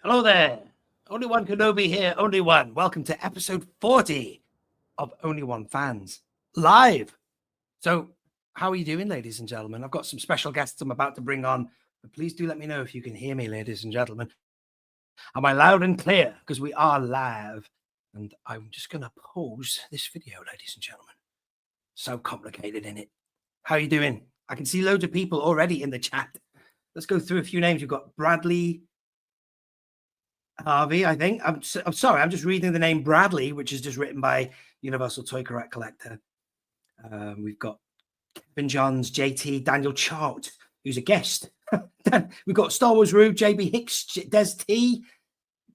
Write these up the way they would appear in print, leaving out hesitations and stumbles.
Hello there. Only One Kenobi here. Only One. Welcome to episode 40 of Only One Fans live. So how are you doing, ladies and gentlemen? I've got some special guests I'm about to bring on, but please do let me know if you can hear me, ladies and gentlemen. Am I loud and clear? Because we are live. And I'm just going to pause this video, ladies and gentlemen. So complicated, in it. How are you doing? I can see loads of people already in the chat. Let's go through a few names. We've got Bradley Harvey, I think. I'm sorry, I'm just reading the name Bradley, which is just written by Universal Toy Collector. We've got Kevin Johns, JT, Daniel Chart, who's a guest. We've got Star Wars Rube, JB Hicks, Des T,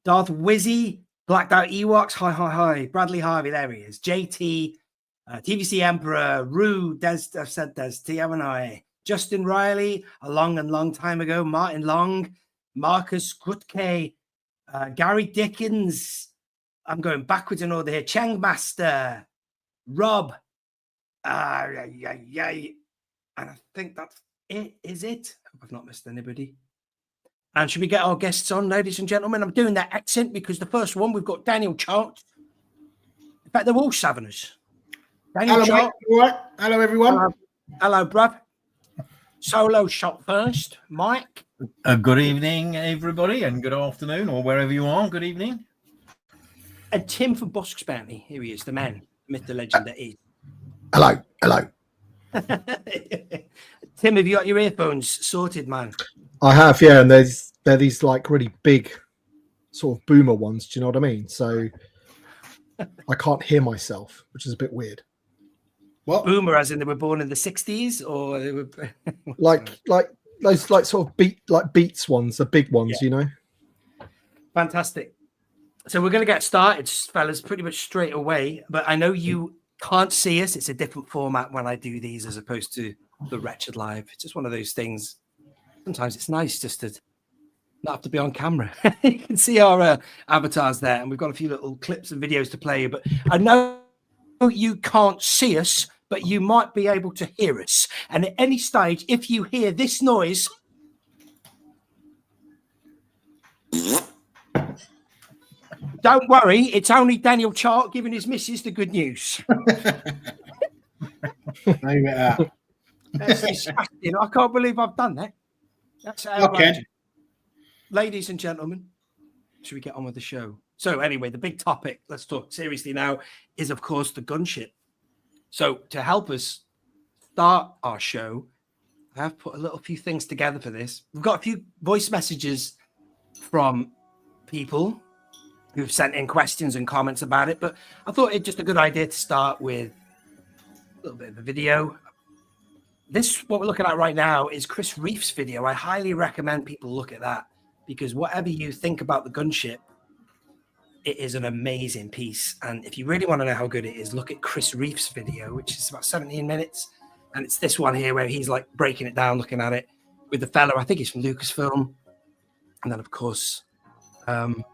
Darth Wizzy, Blacked Out Ewoks, hi. Bradley Harvey, there he is. JT, TVC Emperor, Rue, I've said Des T, haven't I? Justin Riley, a long time ago. Martin Long, Marcus Grutke, Gary Dickens. I'm going backwards in order here. Cheng Master, Rob. And I think that's it. Is it? I hope I've not missed anybody. And should we get our guests on, ladies and gentlemen? I'm doing that accent because the first one, we've got Daniel Chart. In fact, they're all Southerners. Daniel Chart. Hello, everyone. Hello, bruv. Solo shot first. Mike. Good evening, everybody, and good afternoon, or wherever you are. Good evening. And Tim from Bosk's Bounty. Here he is, the man, myth, the legend that is. Hello. Tim, have you got your earphones sorted, man? I have, yeah, and they're these like really big sort of boomer ones. Do you know what I mean? So I can't hear myself, which is a bit weird. What? Boomer, as in they were born in the 60s, or they were like those like sort of Beats ones, the big ones, you know. Fantastic. So we're going to get started, fellas, pretty much straight away. But I know you can't see us. It's a different format when I do these as opposed to the Wretched Live. It's just one of those things. Sometimes it's nice just to not have to be on camera. You can see our avatars there, and we've got a few little clips and videos to play. But I know you can't see us, but you might be able to hear us. And at any stage, if you hear this noise, don't worry, it's only Daniel Chart giving his missus the good news. That's disgusting. I can't believe I've done that. That's outrageous. Okay. Ladies and gentlemen, should we get on with the show? So anyway, the big topic, let's talk seriously now, is of course the gunship. So to help us start our show, I have put a little few things together for this. We've got a few voice messages from people who've sent in questions and comments about it, but I thought it's just a good idea to start with a little bit of a video. This, what we're looking at right now, is Chris Reef's video. I highly recommend people look at that, because whatever you think about the gunship, it is an amazing piece. And if you really want to know how good it is, look at Chris Reef's video, which is about 17 minutes. And it's this one here where he's like breaking it down, looking at it with the fella. I think he's from Lucasfilm. And then, of course, you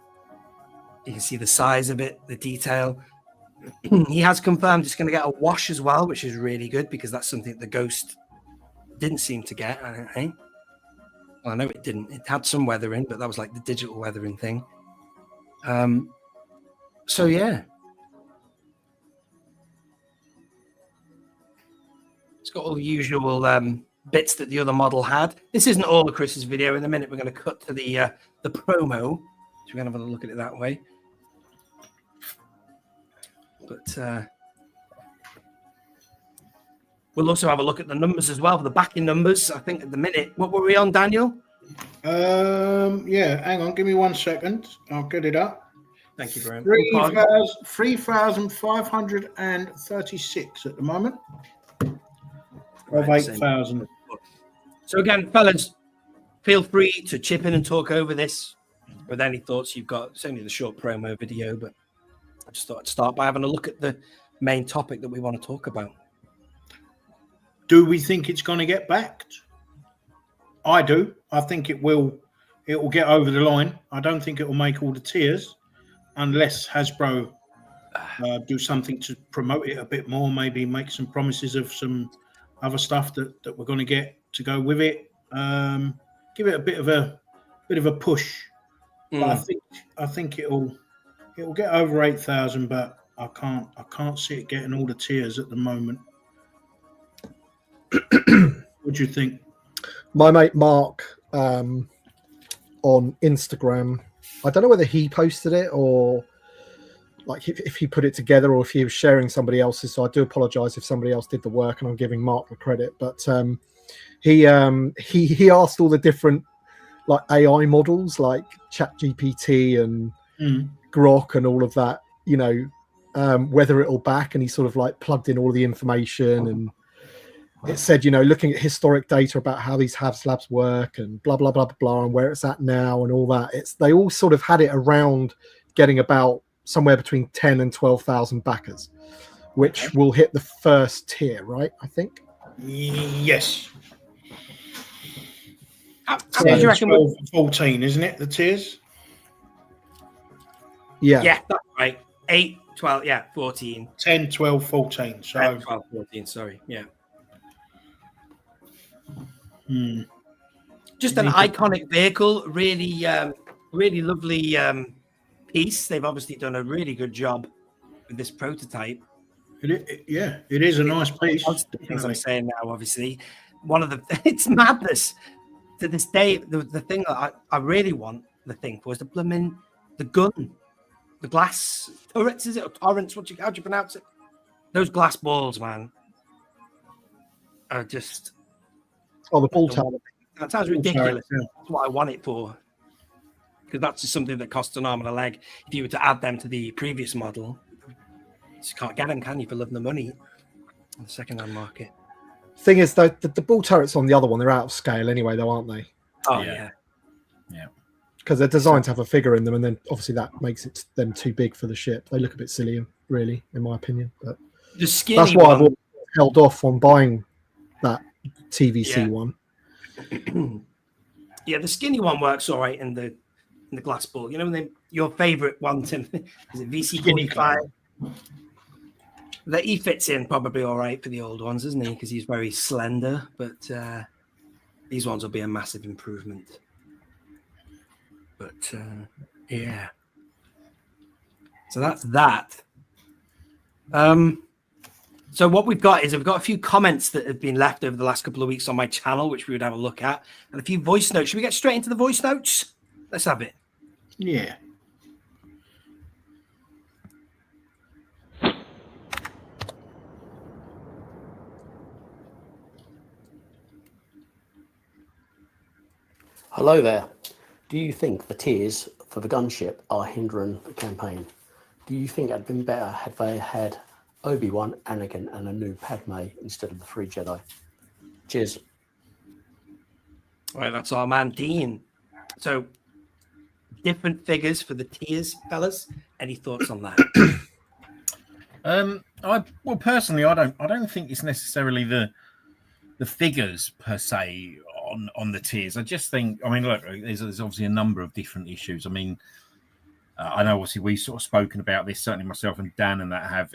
can see the size of it, the detail. He has confirmed it's going to get a wash as well, which is really good, because that's something the Ghost didn't seem to get, I don't think. Well, I know it didn't. It had some weathering, but that was like the digital weathering thing. So yeah, it's got all the usual bits that the other model had. This isn't all of Chris's video. In a minute, we're going to cut to the the promo. So we're going to have a look at it that way. But we'll also have a look at the numbers as well, the backing numbers. I think at the minute, what were we on, Daniel? Yeah, hang on, give me 1 second. I'll get it up. Thank you very much. 3,536 at the moment. Of 8,000. So again, fellas, feel free to chip in and talk over this with any thoughts you've got. It's only the short promo video, but I just thought I'd start by having a look at the main topic that we want to talk about. Do we think it's going to get backed? I do. I think it will. It will get over the line. I don't think it will make all the tiers unless Hasbro do something to promote it a bit more. Maybe make some promises of some other stuff that we're going to get to go with it. Give it a bit of a push. But I think it'll get over 8,000. But I can't see it getting all the tiers at the moment. What do you think? My mate Mark on Instagram, I don't know whether he posted it or like if he put it together or if he was sharing somebody else's. So I do apologize if somebody else did the work and I'm giving Mark the credit. But he asked all the different like AI models like ChatGPT and Grok and all of that, you know, whether it'll back, and he sort of like plugged in all the information and it said, you know, looking at historic data about how these Haslabs work and blah, blah, blah, blah, blah, and where it's at now and all that. They all sort of had it around getting about somewhere between 10 and 12,000 backers, which will hit the first tier, right? I think. Yes. How do you reckon 12, 14, isn't it? The tiers? Yeah. Yeah, that's right. 8, 12, 14. 10, 12, 14. So 10, 12, 14, sorry. Yeah. Just an iconic vehicle, really, really lovely piece. They've obviously done a really good job with this prototype. It is a nice piece. Things I'm saying now, obviously, one of the it's madness to this day. The thing that I really want the thing for is the gun, the glass turrets. Is it or torrents? How do you pronounce it? Those glass balls, man, are just. Oh, the ball tower. That sounds ridiculous. That's what I want it for. Because that's just something that costs an arm and a leg. If you were to add them to the previous model, you just can't get them, can you, for loving the money on the second-hand market? Thing is, though, the ball turrets on the other one, they're out of scale anyway, though, aren't they? Oh, yeah. Because they're designed to have a figure in them, and then obviously that makes them too big for the ship. They look a bit silly, really, in my opinion. But the skinny that's why one, I've held off on buying that TVC one. Yeah, the skinny one works all right in the glass ball. You know, your favorite one, Tim, is it VC45? That he fits in probably all right for the old ones, isn't he? Because he's very slender, but these ones will be a massive improvement. But yeah, so that's that. So what we've got is we've got a few comments that have been left over the last couple of weeks on my channel, which we would have a look at, and a few voice notes. Should we get straight into the voice notes? Let's have it. Yeah. Hello there. Do you think the tiers for the gunship are hindering the campaign? Do you think it had been better had they had Obi-Wan, Anakin, and a new Padme instead of the 3 Jedi? Cheers. All right, that's our man Dean. So, different figures for the tiers, fellas. Any thoughts on that? Personally, I don't think it's necessarily the figures per se on the tiers. I just think, I mean, look, there's obviously a number of different issues. I mean, I know obviously we've sort of spoken about this, certainly myself and Dan and that have.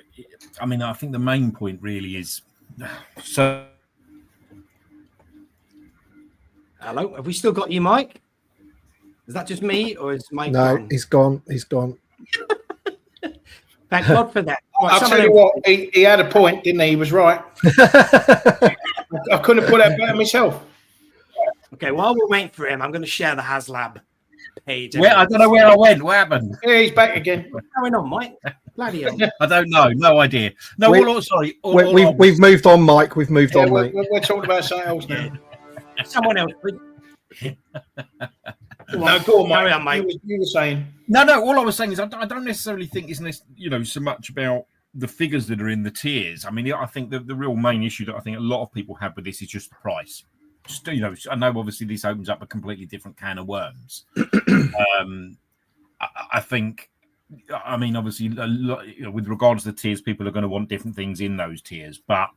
I mean, I think the main point really is so. Hello, have we still got you, Mike? Is that just me, or is Mike No, gone? he's gone. He's gone. Thank God for that. Right, I'll tell you what, he had a point, didn't he? He was right. I couldn't have put that better myself. Okay, while we're waiting for him, I'm going to share the Haslab page. I don't know where I went. What happened? Yeah, he's back again. What's going on, Mike? Bloody hell. I don't know. No idea. No, We've moved on, Mike. We've moved on, mate. We're talking about something else now. Someone else. No, go on, Carry Mike. on, Mike. You were saying. No. All I was saying is I don't necessarily think it's so much about the figures that are in the tiers. I mean, I think the real main issue that I think a lot of people have with this is just the price. Just, I know obviously this opens up a completely different can of worms. I think, I mean, obviously, with regards to the tiers, people are going to want different things in those tiers. But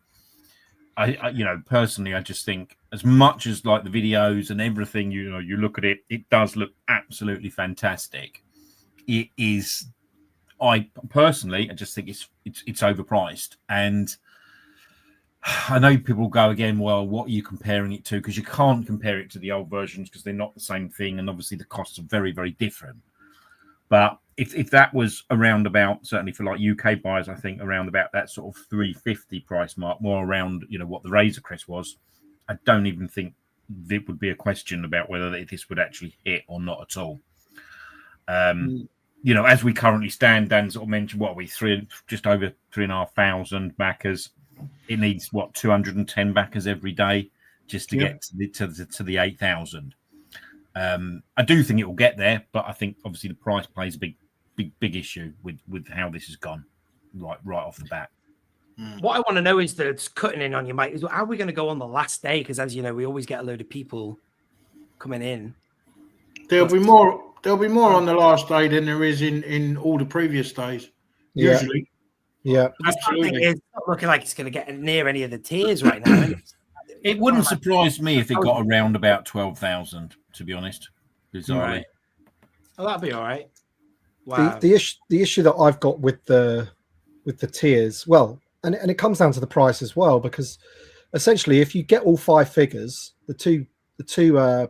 I personally, I just think as much as like the videos and everything, you look at it, it does look absolutely fantastic. It is. I just think it's overpriced, and I know people go again. Well, what are you comparing it to? Because you can't compare it to the old versions because they're not the same thing, and obviously the costs are very, very different. But if that was around about, certainly for like UK buyers, I think around about that sort of 350 price mark, more around what the Razor Crest was, I don't even think there would be a question about whether this would actually hit or not at all. As we currently stand, Dan sort of mentioned, what are we, just over 3,500 backers. It needs 210 backers every day just to get to the 8,000. I do think it will get there, but I think obviously the price plays a big issue with how this has gone right off the bat. What I want to know is that's cutting in on you, Mike. Is how are we going to go on the last day? Because as you know, we always get a load of people coming in. There'll be more on the last day than there is in all the previous days. Yeah. Usually. Yeah. Absolutely. It's not looking like it's going to get near any of the tiers right now. It wouldn't surprise me if it got around about 12,000, to be honest. Bizarrely. Oh, that'd be all right. Wow. The issue that I've got with the tiers, well, and it comes down to the price as well, because essentially if you get all 5 figures, the two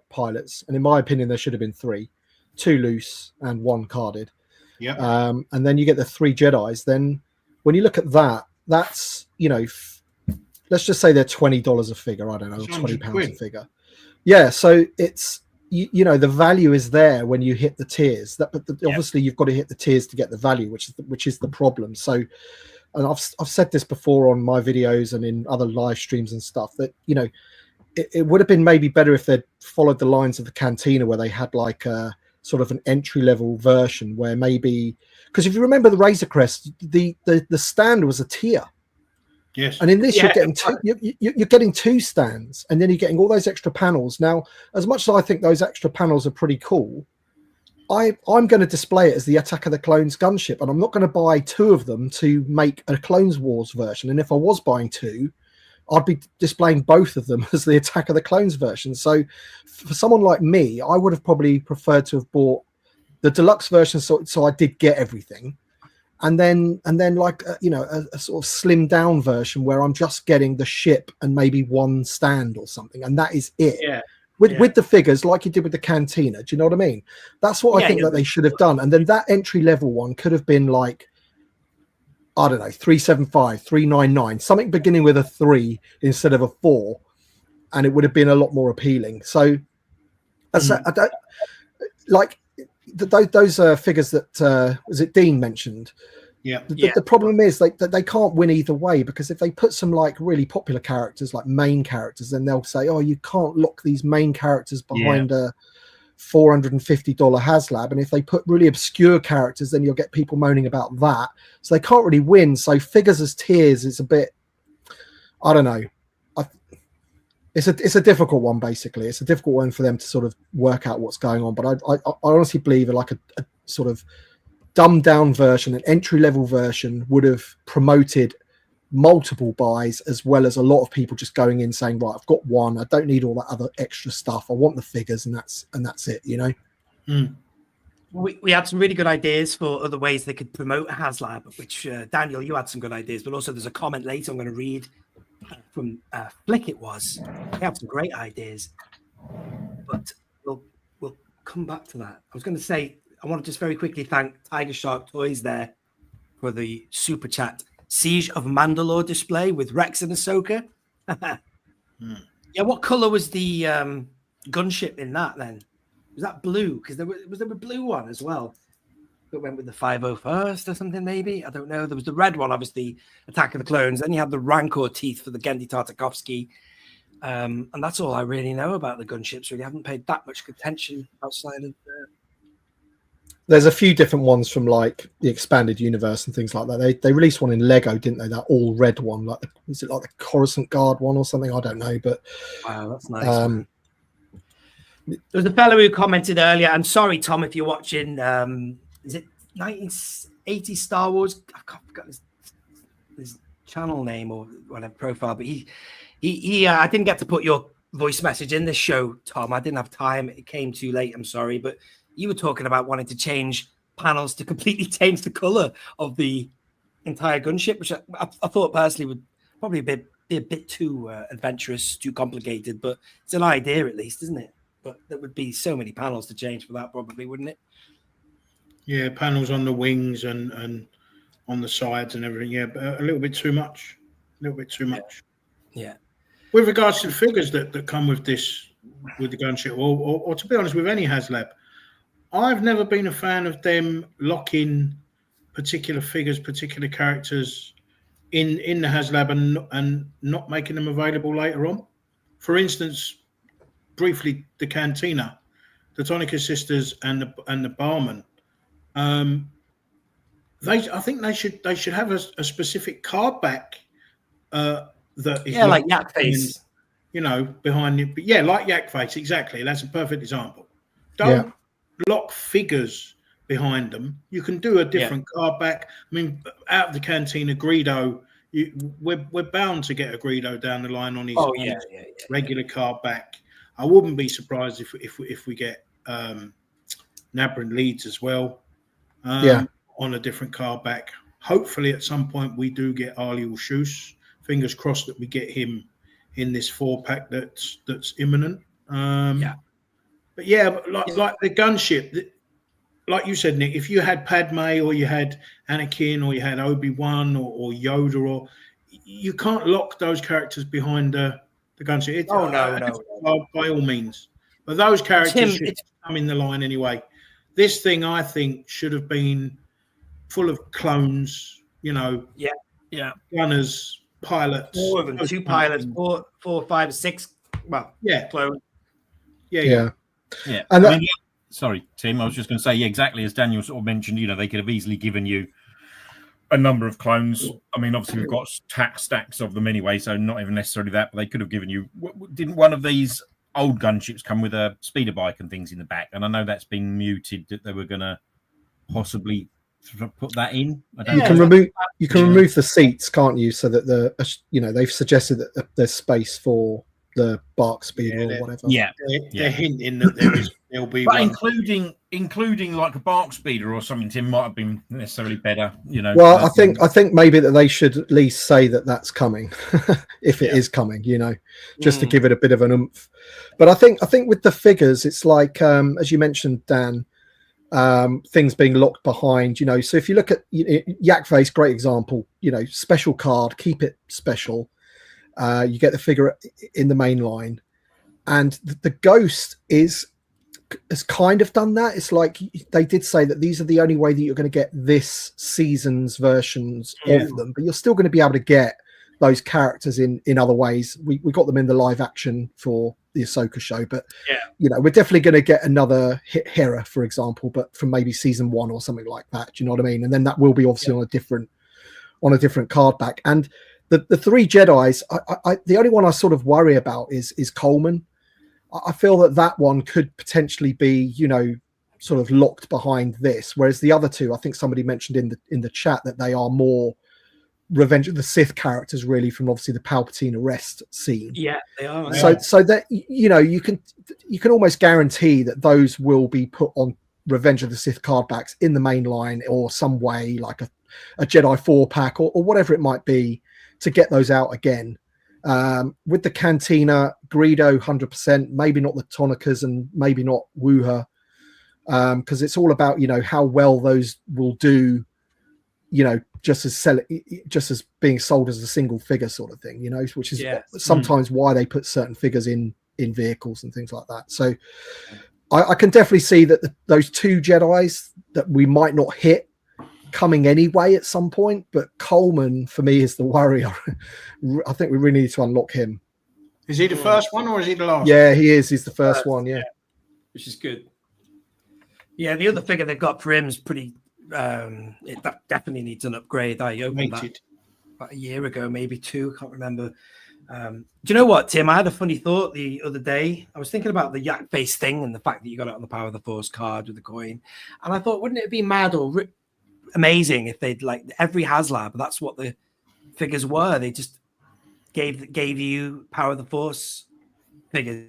pilots, and in my opinion there should have been 3, 2 loose and 1 carded. Yeah. And then you get the 3 Jedis. Then when you look at that, that's let's just say they're $20 a figure. I don't know, £20 a figure. Yeah. So it's the value is there when you hit the tiers. Obviously you've got to hit the tiers to get the value, which is the problem. So, and I've said this before on my videos and in other live streams and stuff that it would have been maybe better if they'd followed the lines of the Cantina, where they had like a sort of an entry level version where maybe, because if you remember the Razor Crest, the stand was a tier. Yes. And in this, you're getting you're getting 2 stands, and then you're getting all those extra panels. Now, as much as I think those extra panels are pretty cool, I'm going to display it as the Attack of the Clones gunship, and I'm not going to buy 2 of them to make a Clones Wars version. And if I was buying 2, I'd be displaying both of them as the Attack of the Clones version. So for someone like me, I would have probably preferred to have bought the deluxe version, so I did get everything. And then like a sort of slimmed down version where I'm just getting the ship and maybe 1 stand or something, and that is it. Yeah. With the figures, like you did with the Cantina. Do you know what I mean? That's what I think that they should have done. And then that entry level one could have been like, I don't know, 375, 399, something beginning with a 3 instead of a 4, and it would have been a lot more appealing. So I don't like those figures that was it Dean mentioned. The problem is that they can't win either way, because if they put some like really popular characters, like main characters, then they'll say, oh, you can't lock these main characters behind a $450 Haslab. And if they put really obscure characters, then you'll get people moaning about that. So they can't really win. So figures as tiers is a bit, I don't know. It's a difficult one, basically. It's a difficult one for them to sort of work out what's going on. But I honestly believe like a sort of dumbed down version, an entry level version, would have promoted multiple buys, as well as a lot of people just going in saying, right, I've got 1, I don't need all that other extra stuff, I want the figures, and that's it. We had some really good ideas for other ways they could promote Haslab, which Daniel, you had some good ideas, but also there's a comment later I'm going to read from Flick. It was they have some great ideas, but we'll come back to that. I was going to say, I want to just very quickly thank Tiger Shark Toys there for the super chat. Siege of Mandalore display with Rex and Ahsoka. Yeah, what color was the gunship in that then? Was that blue? Because there was a blue one as well that went with the 501st or something, maybe. I don't know. There was the red one, obviously, Attack of the Clones. Then you had the Rancor teeth for the Genndy Tartakovsky. And that's all I really know about the gunships. Really, I haven't paid that much attention outside of. There's a few different ones from like the expanded universe and things like that. They released one in Lego, didn't they? That all red one, like is it like the Coruscant Guard one or something? I don't know, but wow, that's nice. There's a fellow who commented earlier. I'm sorry, Tom, if you're watching. Is it 1980 Star Wars? I can't forget his channel name or whatever profile, but he I didn't get to put your voice message in this show, Tom. I didn't have time. It came too late. I'm sorry, but you were talking about wanting to change panels to completely change the color of the entire gunship, which I thought personally would probably be a bit too adventurous, too complicated, but it's an idea at least, isn't it? But there would be so many panels to change for that, probably, wouldn't it? Yeah, panels on the wings and on the sides and everything. Yeah, but a little bit too much. A little bit too much. Yeah. With regards to the figures that come with this, with the gunship, or to be honest, with any Haslab, I've never been a fan of them locking particular figures, particular characters in the Haslab and not making them available later on. For instance, briefly, the Cantina, the Tonica sisters, and the barman. I think they should have a specific card back that is like Yak Face, behind it. But yeah, like Yak Face, exactly. That's a perfect example. Don't lock figures behind them. You can do a different card back. I mean, out of the Cantina, Greedo, we're bound to get a Greedo down the line on his regular card back. I wouldn't be surprised if we get Nabrin Leeds as well. On a different card back. Hopefully, at some point, we do get Ali Ulshus. Fingers crossed that we get him in this 4-pack that's imminent. But like the gunship, like you said, Nick, if you had Padme or you had Anakin or you had Obi-Wan or Yoda, or you can't lock those characters behind the gunship. No. By all means. But those characters should come in the line anyway. This thing, I think, should have been full of clones, gunners, pilots. 4 of them, 2 pilots, 4, 5, 6. Well, clones. Yeah. And sorry, Tim, I was just going to say, exactly as Daniel sort of mentioned, they could have easily given you a number of clones. I mean, obviously, we've got stacks of them anyway, so not even necessarily that, but they could have given you. Didn't one of these old gunships come with a speeder bike and things in the back? And I know that's been muted, that they were going to possibly put that in. You can remove the seats, can't you? So that they've suggested that there's space for the bark speeder or whatever. They're hinting that there'll be but one. including like a bark speeder or something, Tim, might have been necessarily better. Well, I think maybe that they should at least say that that's coming, if it is coming. Just to give it a bit of an oomph. But I think with the figures, it's like as you mentioned, Dan, things being locked behind. So if you look at Yak Face, great example. Special card, keep it special. You get the figure in the main line, and the Ghost has kind of done that. It's like they did say that these are the only way that you're going to get this season's versions of them, but you're still going to be able to get those characters in other ways. We got them in the live action for the Ahsoka show, but we're definitely going to get another Hera, for example, but from maybe season 1 or something like that. Do you know what I mean? And then that will be obviously on a different card back. And the 3 Jedis, the only one I sort of worry about is Coleman. I feel that one could potentially be, sort of locked behind this, whereas the other 2, I think somebody mentioned in the chat that they are more Revenge of the Sith characters, really, from obviously the Palpatine arrest scene. Yeah, they are. So that you can almost guarantee that those will be put on Revenge of the Sith card backs in the main line or some way, like a Jedi 4-pack or whatever it might be, to get those out again. With the Cantina, Greedo 100%, maybe not the Tonikas and maybe not Wuha, because it's all about how well those will do, just as being sold as a single figure sort of thing, which is sometimes why they put certain figures in vehicles and things like that. So I can definitely see that those 2 Jedis that we might not hit coming anyway at some point, but Coleman for me is the warrior. I think we really need to unlock him. Is he the first one or is he the last? Yeah, he is. He's the first one. Yeah, which is good. Yeah, the other figure they've got for him is pretty. That definitely needs an upgrade. I opened that about a year ago, maybe 2. I can't remember. Do you know what, Tim? I had a funny thought the other day. I was thinking about the yak face thing and the fact that you got it on the Power of the Force card with the coin, and I thought, wouldn't it be mad or amazing if they'd like every Haslab? That's what the figures were. They just gave you Power of the Force figures.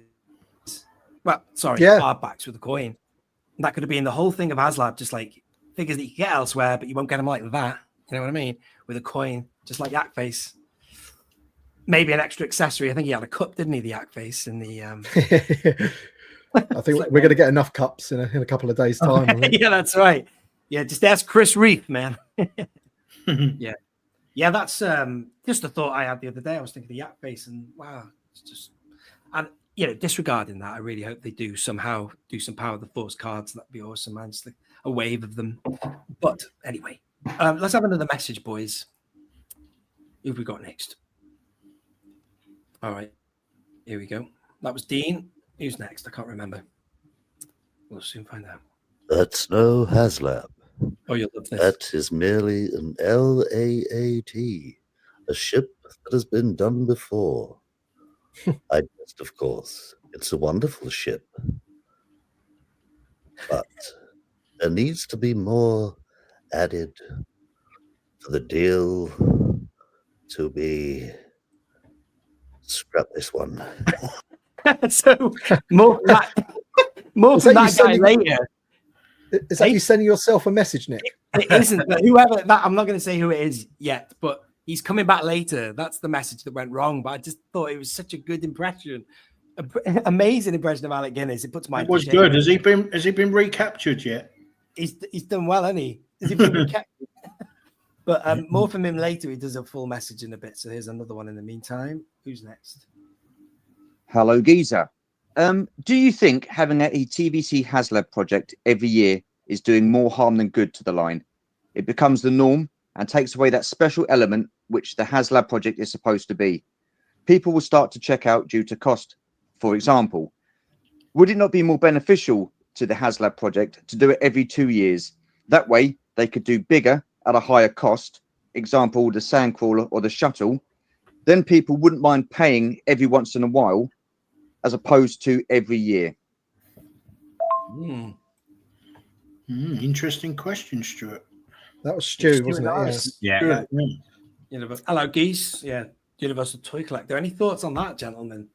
Well, sorry, hardbacks with the coin. And that could have been the whole thing of Haslab, just like figures that you can get elsewhere, but you won't get them like that. You know what I mean? With a coin, just like yak face. Maybe an extra accessory. I think he had a cup, didn't he? The yak face in the. I think we're going to get enough cups in a couple of days' time. I think. Yeah, that's right. Yeah, just ask Chris Reef, man. Yeah, that's just a thought I had the other day. I was thinking the yak face, and wow, it's just, and disregarding that, I really hope they do somehow do some Power of the Force cards. That'd be awesome, man. Just like a wave of them. But anyway, let's have another message, boys. Who have we got next? All right, here we go. That was Dean. Who's next? I can't remember. We'll soon find out. That's no Haslab. Oh, you'll love this. That is merely an LAAT, a ship that has been done before. I jest, of course. It's a wonderful ship. But there needs to be more added for the deal to be... Scrap this one. So more from that guy later. Is that you sending yourself a message, Nick? It isn't. But whoever that, I'm not going to say who it is yet, but he's coming back later. That's the message that went wrong. But I just thought it was such a good impression, amazing impression of Alec Guinness. It puts my. It was good. Has he been recaptured yet? He's done well, hasn't he? Has he been recaptured? But more from him later. He does a full message in a bit. So here's another one in the meantime. Who's next? Hello, Geezer. Do you think having a TVC Haslab project every year is doing more harm than good to the line? It becomes the norm and takes away that special element which the Haslab project is supposed to be. People will start to check out due to cost. For example, would it not be more beneficial to the Haslab project to do it every 2 years? That way they could do bigger at a higher cost, example, the Sandcrawler or the Shuttle. Then people wouldn't mind paying every once in a while as opposed to every year. Interesting question, Stuart. That was Stu, wasn't it? Yeah. Hello, Geese. Yeah, Universal Toy Collector. Any thoughts on that, gentlemen?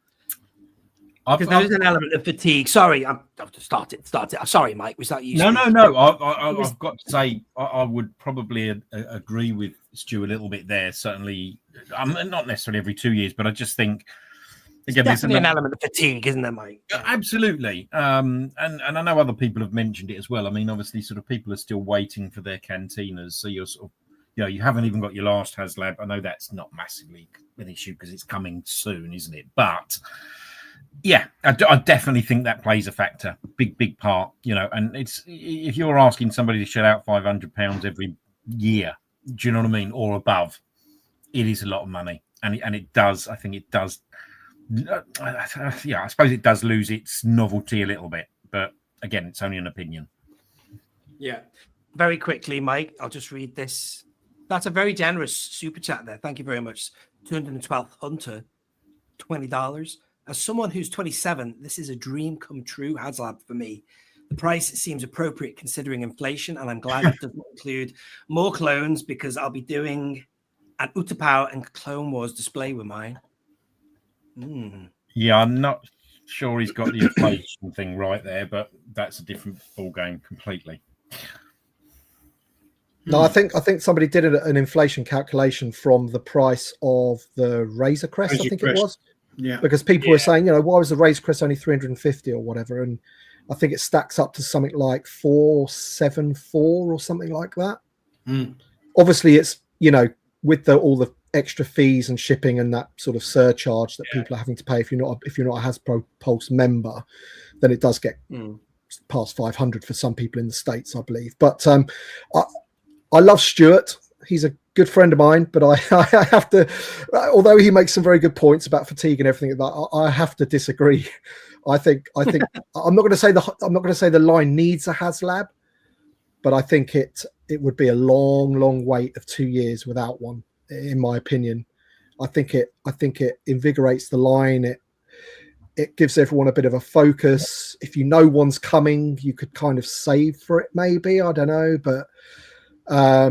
Because there is an element of fatigue. Sorry, I've started. Sorry, Mike. Was that you? No. I've got to say, I would probably agree with Stu a little bit there. Certainly, not necessarily every 2 years, but I just think again, there's definitely an element of fatigue, isn't there, Mike? Absolutely. And I know other people have mentioned it as well. I mean, obviously, sort of people are still waiting for their cantinas, so you're sort of, you haven't even got your last Haslab. I know that's not massively an issue because it's coming soon, isn't it? But yeah, I definitely think that plays a factor, big part, and it's, if you're asking somebody to shell out £500 every year, do you know what I mean? Or above, it is a lot of money. And it does, I think it does. Yeah, I suppose it does lose its novelty a little bit, but again, it's only an opinion. Yeah. Very quickly, Mike, I'll just read this. That's a very generous super chat there. Thank you very much. 212th Hunter, $20. As someone who's 27, this is a dream come true Haslab for me. The price seems appropriate considering inflation, and I'm glad it doesn't include more clones because I'll be doing an Utapau and Clone Wars display with mine. Yeah, I'm not sure he's got the inflation thing right there, but that's a different ball game completely. No, I think somebody did an inflation calculation from the price of the Razor Crest, I think it was. Yeah, because people were saying, why was the Razor Crest only 350 or whatever? And I think it stacks up to something like 474 or something like that. Obviously, it's with all the extra fees and shipping and that sort of surcharge that people are having to pay if you're not a Hasbro Pulse member, then it does get past 500 for some people in the States, I believe. But I love Stuart. He's a good friend of mine, but I have to, although he makes some very good points about fatigue and everything like that, I have to disagree. I think I'm not going to say the line needs a Haslab, but I think it would be a long wait of 2 years without one, in my opinion. I think it invigorates the line. It gives everyone a bit of a focus. If you know one's coming, you could kind of save for it, maybe. I don't know, but I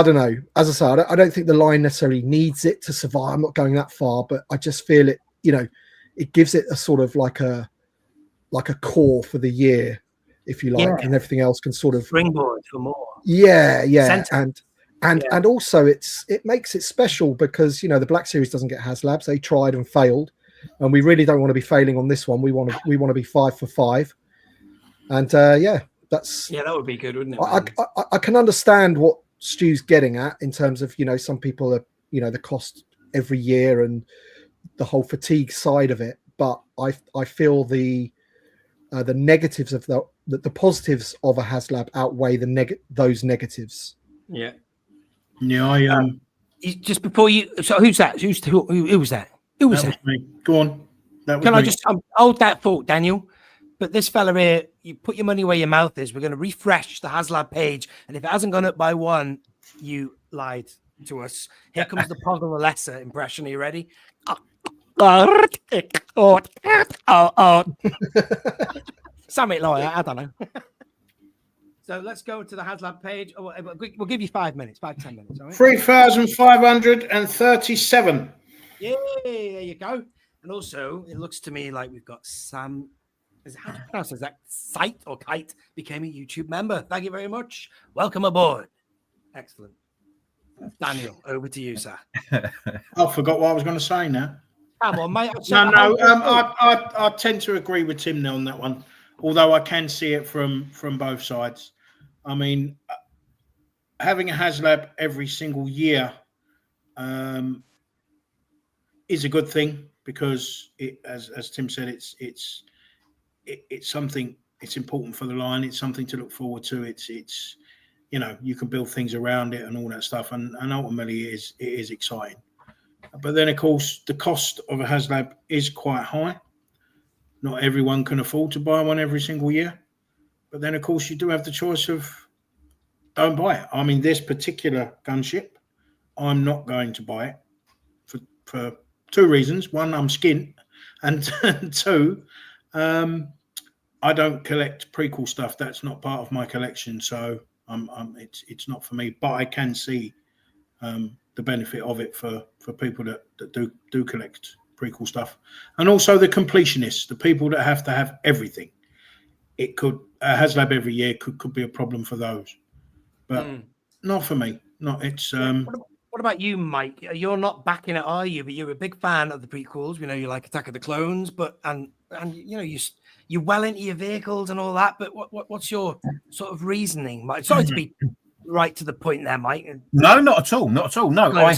don't know. As I say, I don't think the line necessarily needs it to survive. I'm not going that far, but I just feel it. It gives it a sort of like a core for the year, if you like, and everything else can sort of springboard for more. Yeah, Center. and also it makes it special because the Black Series doesn't get Haslabs. They tried and failed, and we really don't want to be failing on this one. We want to be 5 for 5, and that would be good, wouldn't it? I can understand what Stu's getting at in terms of some people are the cost every year and the whole fatigue side of it, but I feel the negatives of the positives of a Haslab outweigh those negatives. Yeah. Just before you. So who's that? Who was that? Who was that? Was me. Go on. Can I just hold that thought, Daniel? But this fella here, you put your money where your mouth is. We're going to refresh the Haslab page, and if it hasn't gone up by 1, you lied to us. Here comes the Poggle the Lesser impression. Are you ready? Something like that. I don't know. So let's go to the Haslab page. We'll give you 5 minutes, 10 minutes. All right? 3,537. Yeah, there you go. And also, it looks to me like we've got Sam. How do you pronounce it? Is that Site or Kite became a YouTube member? Thank you very much. Welcome aboard. Excellent. Daniel, over to you, sir. I forgot what I was going to say now. Come on, mate. I tend to agree with Tim on that one, although I can see it from both sides. I mean, having a Haslab every single year is a good thing because, as Tim said, it's something. It's important for the line. It's something to look forward to. It's you can build things around it and all that stuff, and ultimately it is exciting. But then, of course, the cost of a Haslab is quite high. Not everyone can afford to buy one every single year. But then, of course, you do have the choice of don't buy it. I mean, this particular gunship, I'm not going to buy it for 2 reasons. One, I'm skint, and 2, I don't collect prequel stuff. That's not part of my collection, so it's not for me. But I can see the benefit of it for people that do collect prequel stuff, and also the completionists, the people that have to have everything. It could Haslab every year could be a problem for those, but not for me. Not it's. What about you, Mike? You're not backing it, are you? But you're a big fan of the prequels. We know you like Attack of the Clones, but and you're well into your vehicles and all that. But what's your sort of reasoning, Mike? Sorry to be right to the point there, Mike. No, not at all. Not at all. No, I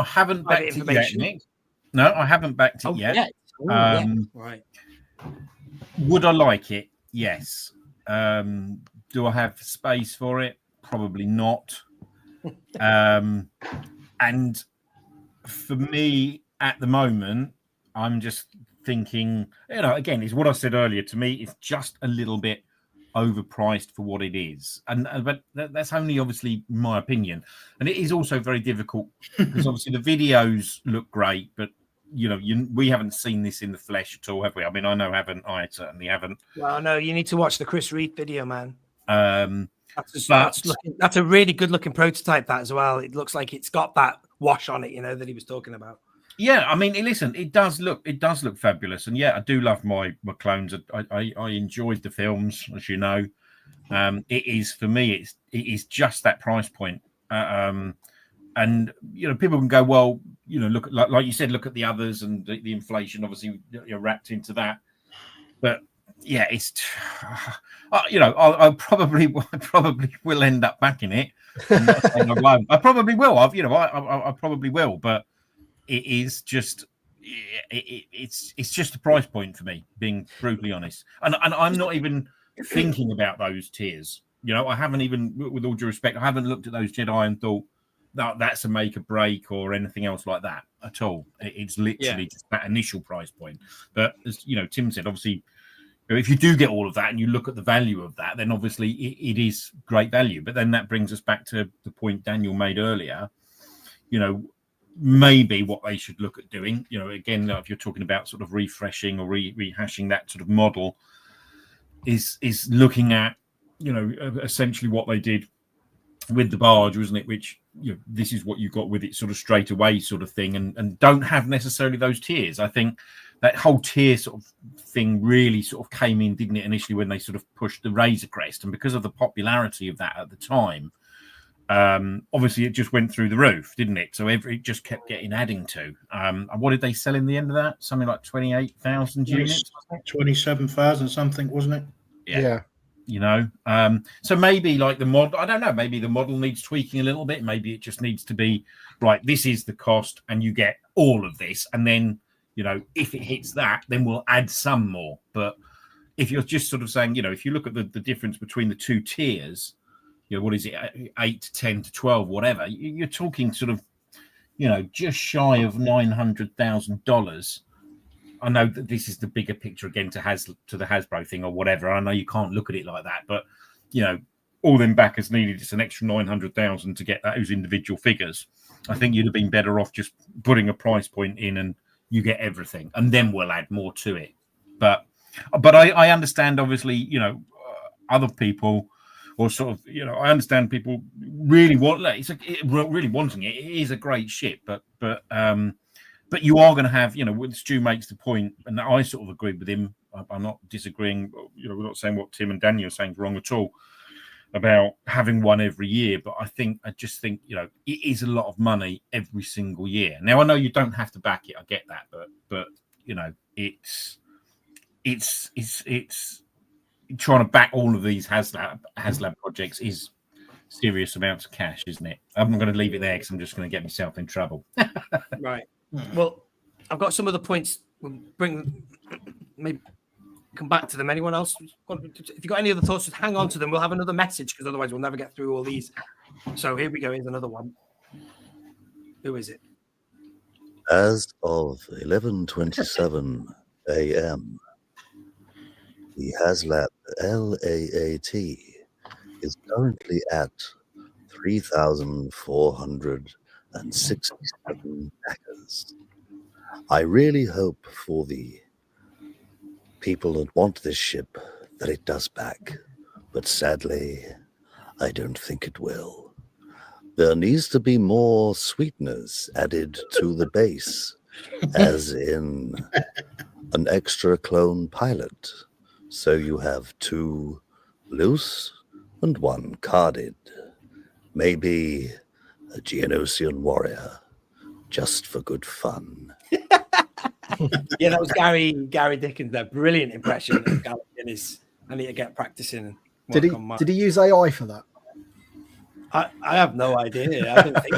haven't backed it yet, Nick. No, I haven't backed it yet. Right. Would I like it? Yes. Do I have space for it? Probably not. And for me at the moment, I'm just thinking, again, it's what I said earlier. To me, it's just a little bit overpriced for what it is, but that's only obviously my opinion. And it is also very difficult because obviously the videos look great, but we haven't seen this in the flesh at all, have we? I mean, I certainly haven't. Well, no, you need to watch the Chris Reed video, man. That's a really good looking prototype, that as well. It looks like it's got that wash on it, that he was talking about. Yeah, I mean, listen, it does look fabulous, and yeah, I do love my clones. I enjoyed the films, as you know. It is for me, it is just that price point, and people can go, well, look at, like you said, look at the others and the inflation. Obviously, you're wrapped into that, but yeah, it's I probably will end up backing it. I'm not saying I won't. I probably will. I probably will, but it is just it's just a price point for me, being brutally honest. And I'm not even thinking about those tiers. You know, I haven't even, with all due respect, I haven't looked at those Jedi and thought that's a make or break or anything else like that at all. It's literally just that initial price point. But as you know, Tim said, obviously, if you do get all of that and you look at the value of that, then obviously it is great value. But then that brings us back to the point Daniel made earlier. You know, maybe what they should look at doing, you know, again, if you're talking about sort of refreshing or rehashing that sort of model, is looking at, you know, essentially what they did with the barge, wasn't it? Which, you know, this is what you got with it sort of straight away sort of thing, and don't have necessarily those tiers. I think that whole tier sort of thing really sort of came in, didn't it, initially when they sort of pushed the Razor Crest, and because of the popularity of that at the time, obviously it just went through the roof, didn't it? So it just kept getting adding to. And what did they sell in the end of that? Something like 28,000 units, 27,000 something, wasn't it? Yeah. You know, so maybe like the model, I don't know, maybe the model needs tweaking a little bit. Maybe it just needs to be right. This is the cost, and you get all of this, and then, you know, if it hits that, then we'll add some more. But if you're just sort of saying, you know, if you look at the difference between the two tiers, you know, what is it, 8 to 10 to 12, whatever, you're talking sort of, you know, just shy of $900,000. I know that this is the bigger picture again to the Hasbro thing or whatever. I know you can't look at it like that, but, you know, all them backers needed just an extra 900,000 to get those individual figures. I think you'd have been better off just putting a price point in and you get everything, and then we'll add more to it. But I understand, obviously, you know, other people, or sort of, you know, I understand people really want, really wanting it. It is a great ship, but you are going to have, you know, when Stu makes the point, and I sort of agree with him. I'm not disagreeing. You know, we're not saying what Tim and Daniel are saying is wrong at all about having one every year. But I just think, you know, it is a lot of money every single year. Now, I know you don't have to back it. I get that, but you know, it's trying to back all of these Haslab projects is serious amounts of cash, isn't it? I'm not going to leave it there because I'm just going to get myself in trouble. Right. Well, I've got some of the points. We'll maybe come back to them. Anyone else? If you've got any other thoughts, just hang on to them. We'll have another message because otherwise we'll never get through all these. So here we go. Here's another one. Who is it? As of 11:27 a.m., the Haslab LAAT is currently at 3,467 backers. I really hope for the people that want this ship that it does back, but sadly, I don't think it will. There needs to be more sweeteners added to the base, as in an extra clone pilot. So you have 2 loose and 1 carded. Maybe a Geonosian warrior, just for good fun. Yeah, that was Gary Dickens. That brilliant impression of Gary Guinness. I need to get practicing. Did he use AI for that? I have no idea. I don't think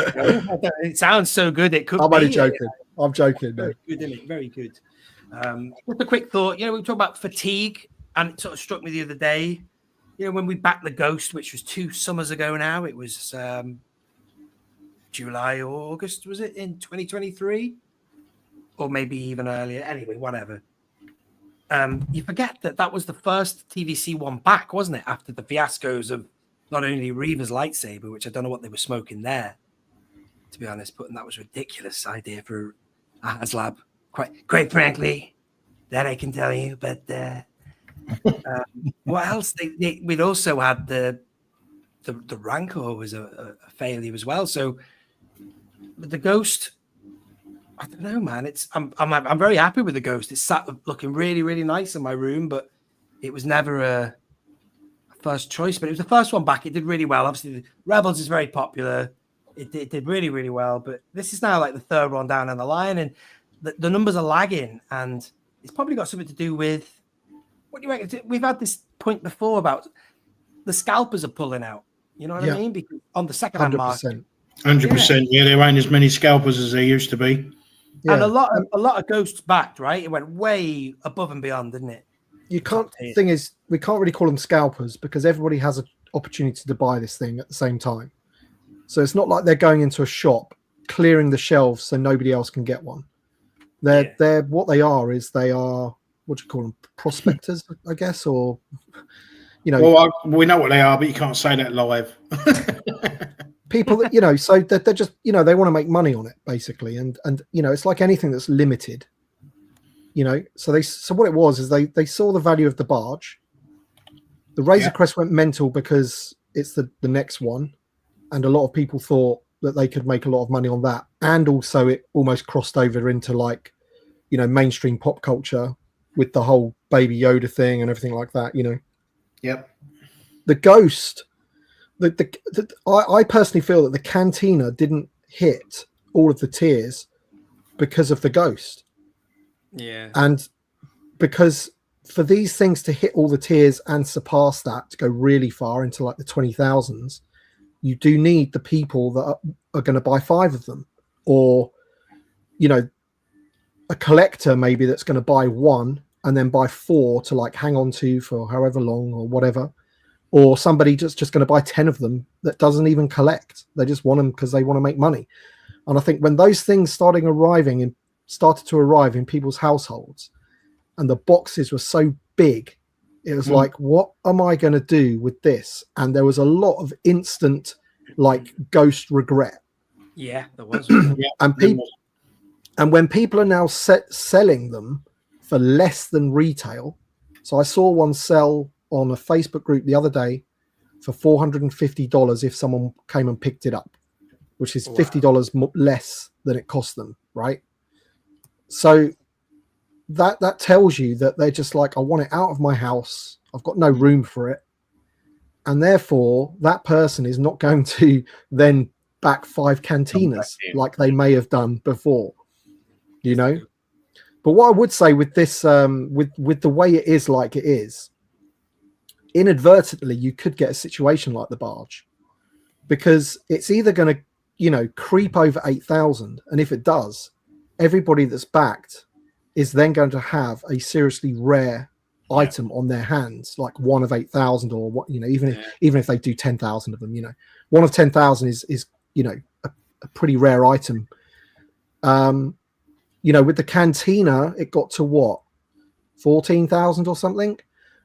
it sounds so good. It could. I'm only joking. I'm joking. Very good, isn't it? Very good. Just a quick thought. You know, we talk about fatigue, and it sort of struck me the other day. You know, when we backed the Ghost, which was 2 summers ago now, it was July or August, was it, in 2023? Or maybe even earlier. Anyway, whatever. You forget that was the first TVC one back, wasn't it? After the fiascos of not only Reaver's lightsaber, which I don't know what they were smoking there, to be honest, but that was a ridiculous idea for a Haslab. Quite frankly, that I can tell you. But what else? We'd also had the Rancor was a failure as well. So the Ghost, I don't know, man. I'm very happy with the Ghost. It's sat looking really, really nice in my room, but it was never a first choice. But it was the first one back. It did really well. Obviously, the Rebels is very popular. It did really, really well. But this is now like the 3rd one down on the line, and the numbers are lagging. And it's probably got something to do with, what do you reckon? We've had this point before about the scalpers are pulling out. You know what I mean? Because on the second-hand market. 100%. Yeah, there ain't as many scalpers as there used to be. And a lot of Ghosts backed, right? It went way above and beyond, didn't it? You can't. Thing is, we can't really call them scalpers because everybody has an opportunity to buy this thing at the same time. So it's not like they're going into a shop, clearing the shelves so nobody else can get one. They're what they are is they are, what do you call them, prospectors, I guess, or Well, we know what they are, but you can't say that live. People that so they're just they want to make money on it basically, and it's like anything that's limited. So what it was is they saw the value of the barge. The Razor Crest went mental because it's the next one, and a lot of people thought that they could make a lot of money on that, and also it almost crossed over into mainstream pop culture with the whole Baby Yoda thing and everything like that. Yep. The Ghost. I personally feel that the Cantina didn't hit all of the tiers because of the Ghost. Yeah. And because for these things to hit all the tiers and surpass that, to go really far into like the 20,000s, you do need the people that are going to buy 5 of them, or a collector maybe that's going to buy 1 and then buy 4 to like hang on to for however long or whatever. Or somebody just going to buy 10 of them that doesn't even collect. They just want them because they want to make money. And I think when those things started to arrive in people's households, and the boxes were so big, it was like, what am I going to do with this? And there was a lot of instant Ghost regret. Yeah, there was. And when people are now selling them for less than retail, so I saw one sell on a Facebook group the other day for $450 if someone came and picked it up, which is $50 less than it cost them, right? So that tells you that they're just like, I want it out of my house. I've got no room for it. And therefore, that person is not going to then back 5 cantinas like they may have done before, But what I would say with this, with the way it is like it is, inadvertently, you could get a situation like the barge, because it's either going to, creep over 8,000. And if it does, everybody that's backed is then going to have a seriously rare item on their hands, like 1 of 8,000, or what, even if they do 10,000 of them, 1 of 10,000 is a pretty rare item. With the Cantina, it got to what, 14,000 or something.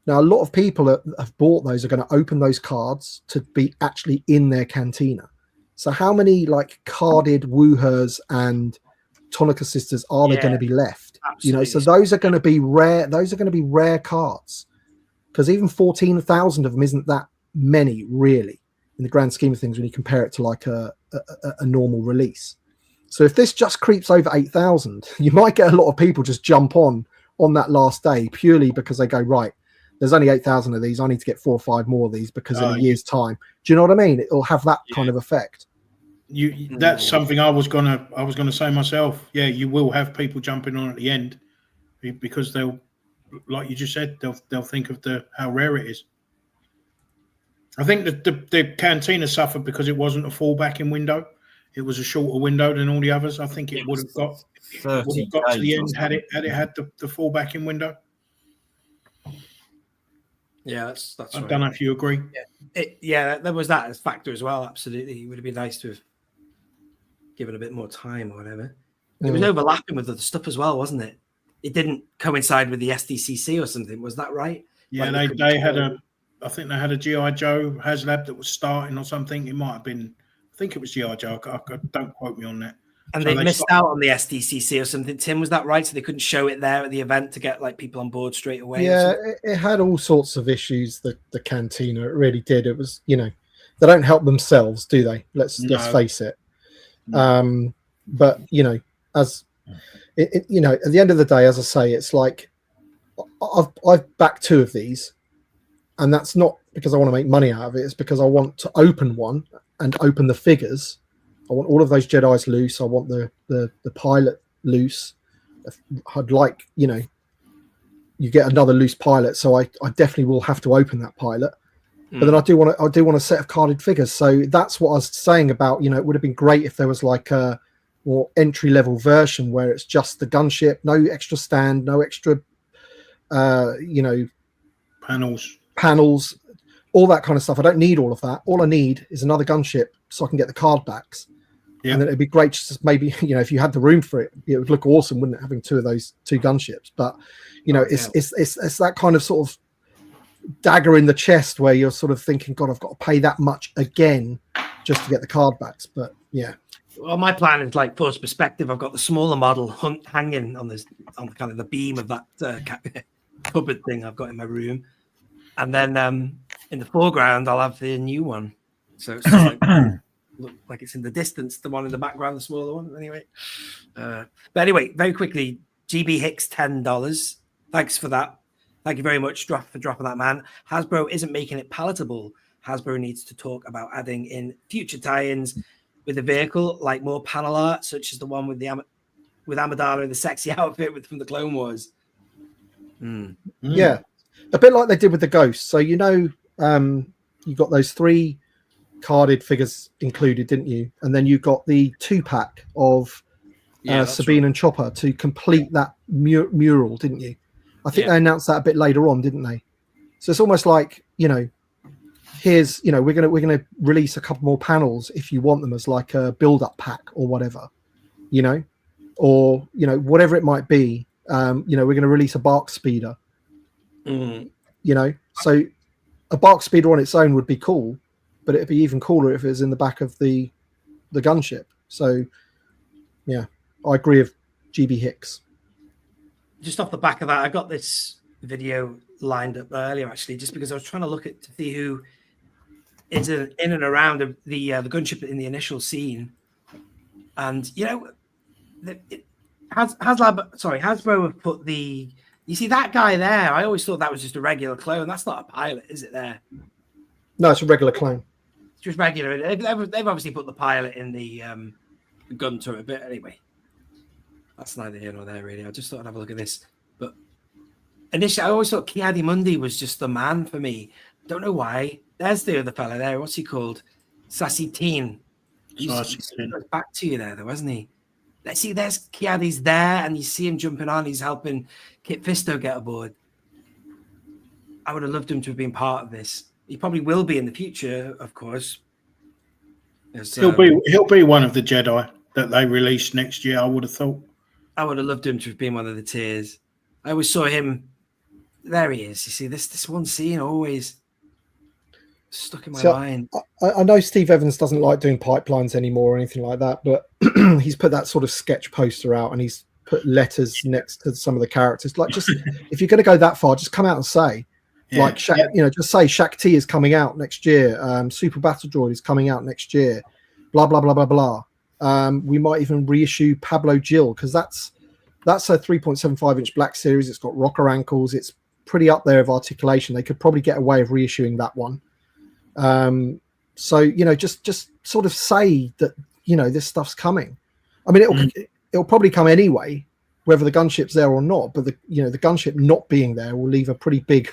Now, a lot of people that have bought those are going to open those cards to be actually in their Cantina. So how many carded Woohers and Tonica Sisters are there going to be left? Absolutely. So those are going to be rare. Those are going to be rare cards, because even 14,000 of them isn't that many really in the grand scheme of things when you compare it to a normal release. So if this just creeps over 8,000, you might get a lot of people just jump on that last day purely because they go, right, there's only 8,000 of these. I need to get 4 or 5 more of these because in a year's time. Do you know what I mean? It'll have that kind of effect. That's something I was gonna say myself. Yeah, you will have people jumping on at the end because they'll, like you just said, they'll think of how rare it is. I think that the Cantina suffered because it wasn't a fallbacking window. It was a shorter window than all the others. I think it would have got 30 to the end had it had the fallbacking window. Yeah, that's I right. don't know if you agree. There was that factor as well. Absolutely, it would have been nice to have given a bit more time or whatever. It was overlapping with other stuff as well, wasn't it? It didn't coincide with the SDCC or something. Was that right? Yeah, they had I think they had a G.I. Joe Haslab that was starting or something. It might have been, I think it was G.I. Joe. Don't quote me on that. And they missed out on the SDCC or something. Tim, was that right? So they couldn't show it there at the event to get people on board straight away. Yeah, it had all sorts of issues. The Cantina, it really did. It was, they don't help themselves, do they? Let's face it. But as at the end of the day, as I say, it's like I've backed 2 of these, and that's not because I want to make money out of it. It's because I want to open one and open the figures. I want all of those Jedis loose. I want the pilot loose. I'd like, you get another loose pilot, so I definitely will have to open that pilot. But then I do want a set of carded figures. So that's what I was saying about, it would have been great if there was like a or entry level version where it's just the gunship, no extra stand, no extra, panels, all that kind of stuff. I don't need all of that. All I need is another gunship so I can get the card backs. Yeah. And then it'd be great just maybe, if you had the room for it, it would look awesome, wouldn't it, having two of those two gunships? But it's that kind of sort of dagger in the chest where you're sort of thinking, God, I've got to pay that much again just to get the card backs. But yeah. Well, my plan is like forced perspective. I've got the smaller model hanging on kind of the beam of that cupboard thing I've got in my room, and then in the foreground I'll have the new one. So it's just look like it's in the distance. The one in the background, the smaller one. Anyway, but anyway, very quickly, GB Hicks, $10. Thanks for that. Thank you very much for dropping that, man. Hasbro isn't making it palatable. Hasbro needs to talk about adding in future tie-ins with the vehicle, like more panel art, such as the one with Amidala in the sexy outfit from the Clone Wars. Yeah, a bit like they did with the Ghost. So you got those 3 carded figures included, didn't you? And then you got the 2-pack of Sabine and Chopper to complete that mural, didn't you? I think they announced that a bit later on, didn't they? So it's almost like, here's, we're gonna release a couple more panels if you want them as like a build-up pack or whatever, or whatever it might be. We're gonna release a bark speeder. So a bark speeder on its own would be cool, but it'd be even cooler if it was in the back of the gunship. So yeah, I agree with GB Hicks. Just off the back of that, I got this video lined up earlier, actually, just because I was trying to look to see who is in and around the gunship in the initial scene. And, Hasbro have put you see that guy there? I always thought that was just a regular clone. That's not a pilot, is it there? No, it's a regular clone. It's just regular. They've obviously put the pilot in the gun turret, but anyway. That's neither here nor there, really. I just thought I'd have a look at this. But initially, I always thought Ki-Adi-Mundi was just the man for me. Don't know why. There's the other fella there. What's he called? Sassy Teen. He's back to you there, though, hasn't he? Let's see, there's Ki-Adi's there, and you see him jumping on. He's helping Kit Fisto get aboard. I would have loved him to have been part of this. He probably will be in the future, of course. He'll be one of the Jedi that they release next year, I would have thought. I would have loved him to have been one of the tiers. I always saw him. There he is. You see, this one scene always stuck in my mind. I know Steve Evans doesn't like doing pipelines anymore or anything like that, but he's put that sort of sketch poster out and he's put letters next to some of the characters. Like, just if you're going to go that far, just come out and say, just say Shaq T is coming out next year. Super Battle Droid is coming out next year. Blah blah blah blah blah. We might even reissue Pablo Gil because that's a 3.75-inch Black Series. It's got rocker ankles. It's pretty up there of articulation. They could probably get away of reissuing that one. Just sort of say that this stuff's coming. I mean, it'll probably come anyway, whether the gunship's there or not. But the gunship not being there will leave a pretty big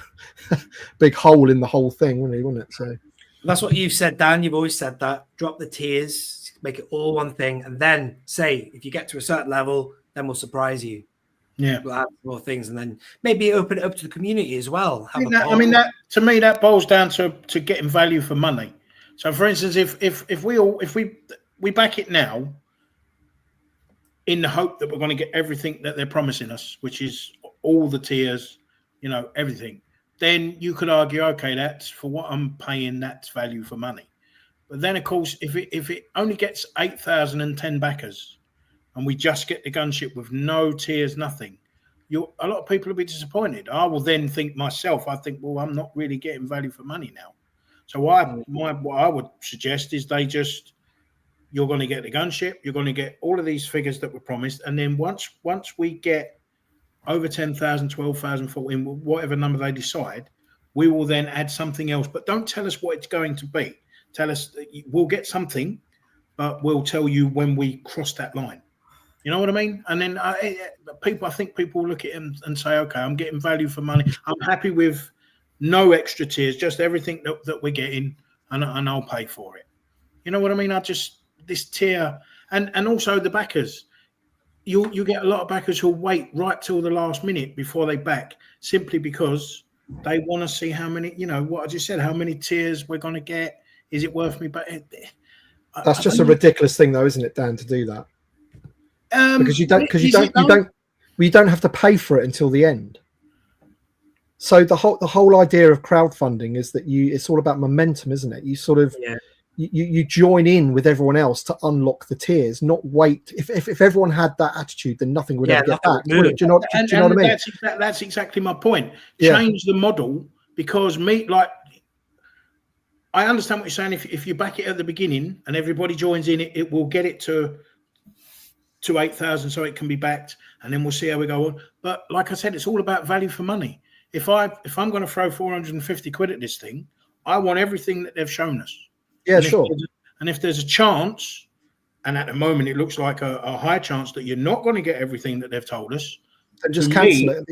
hole in the whole thing, really, wouldn't it? So that's what you've said, Dan. You've always said that. Drop the tiers, make it all one thing, and then say if you get to a certain level, then we'll surprise you. Yeah, we'll add more things, and then maybe open it up to the community as well. That to me that boils down to getting value for money. So, for instance, if we back it now, in the hope that we're going to get everything that they're promising us, which is all the tiers, everything, then you could argue, okay, that's for what I'm paying. That's value for money. But then, of course, if it only gets 8,010 backers, and we just get the gunship with no tiers, nothing, a lot of people will be disappointed. I will then think myself, well, I'm not really getting value for money now. So what I would suggest is you're going to get the gunship, you're going to get all of these figures that were promised, and then once we get over 10,000, 12,000, 14, whatever number they decide, we will then add something else. But don't tell us what it's going to be. Tell us that we'll get something, but we'll tell you when we cross that line. You know what I mean? And then I think people look at him and say, okay, I'm getting value for money. I'm happy with no extra tiers, just everything that we're getting, and I'll pay for it. You know what I mean? This tier, And also the backers. You get a lot of backers who'll wait right till the last minute before they back, simply because they want to see how many, what I just said, how many tiers we're going to get. Is it worth me? But that's just a ridiculous thing, though, isn't it, Dan, to do that? Because you don't have to pay for it until the end. So the whole idea of crowdfunding is that it's all about momentum, isn't it? You sort of you join in with everyone else to unlock the tiers, not wait. If everyone had that attitude, then nothing would ever get back. Do you know what I mean? That's exactly my point. Change the model, because I understand what you're saying. If you back it at the beginning and everybody joins in, it will get it to 8,000 so it can be backed, and then we'll see how we go on. But like I said, it's all about value for money. If I'm going to throw 450 quid at this thing, I want everything that they've shown us. Yeah, sure. And if there's a chance, and at the moment it looks like a high chance that you're not going to get everything that they've told us, then just cancel it.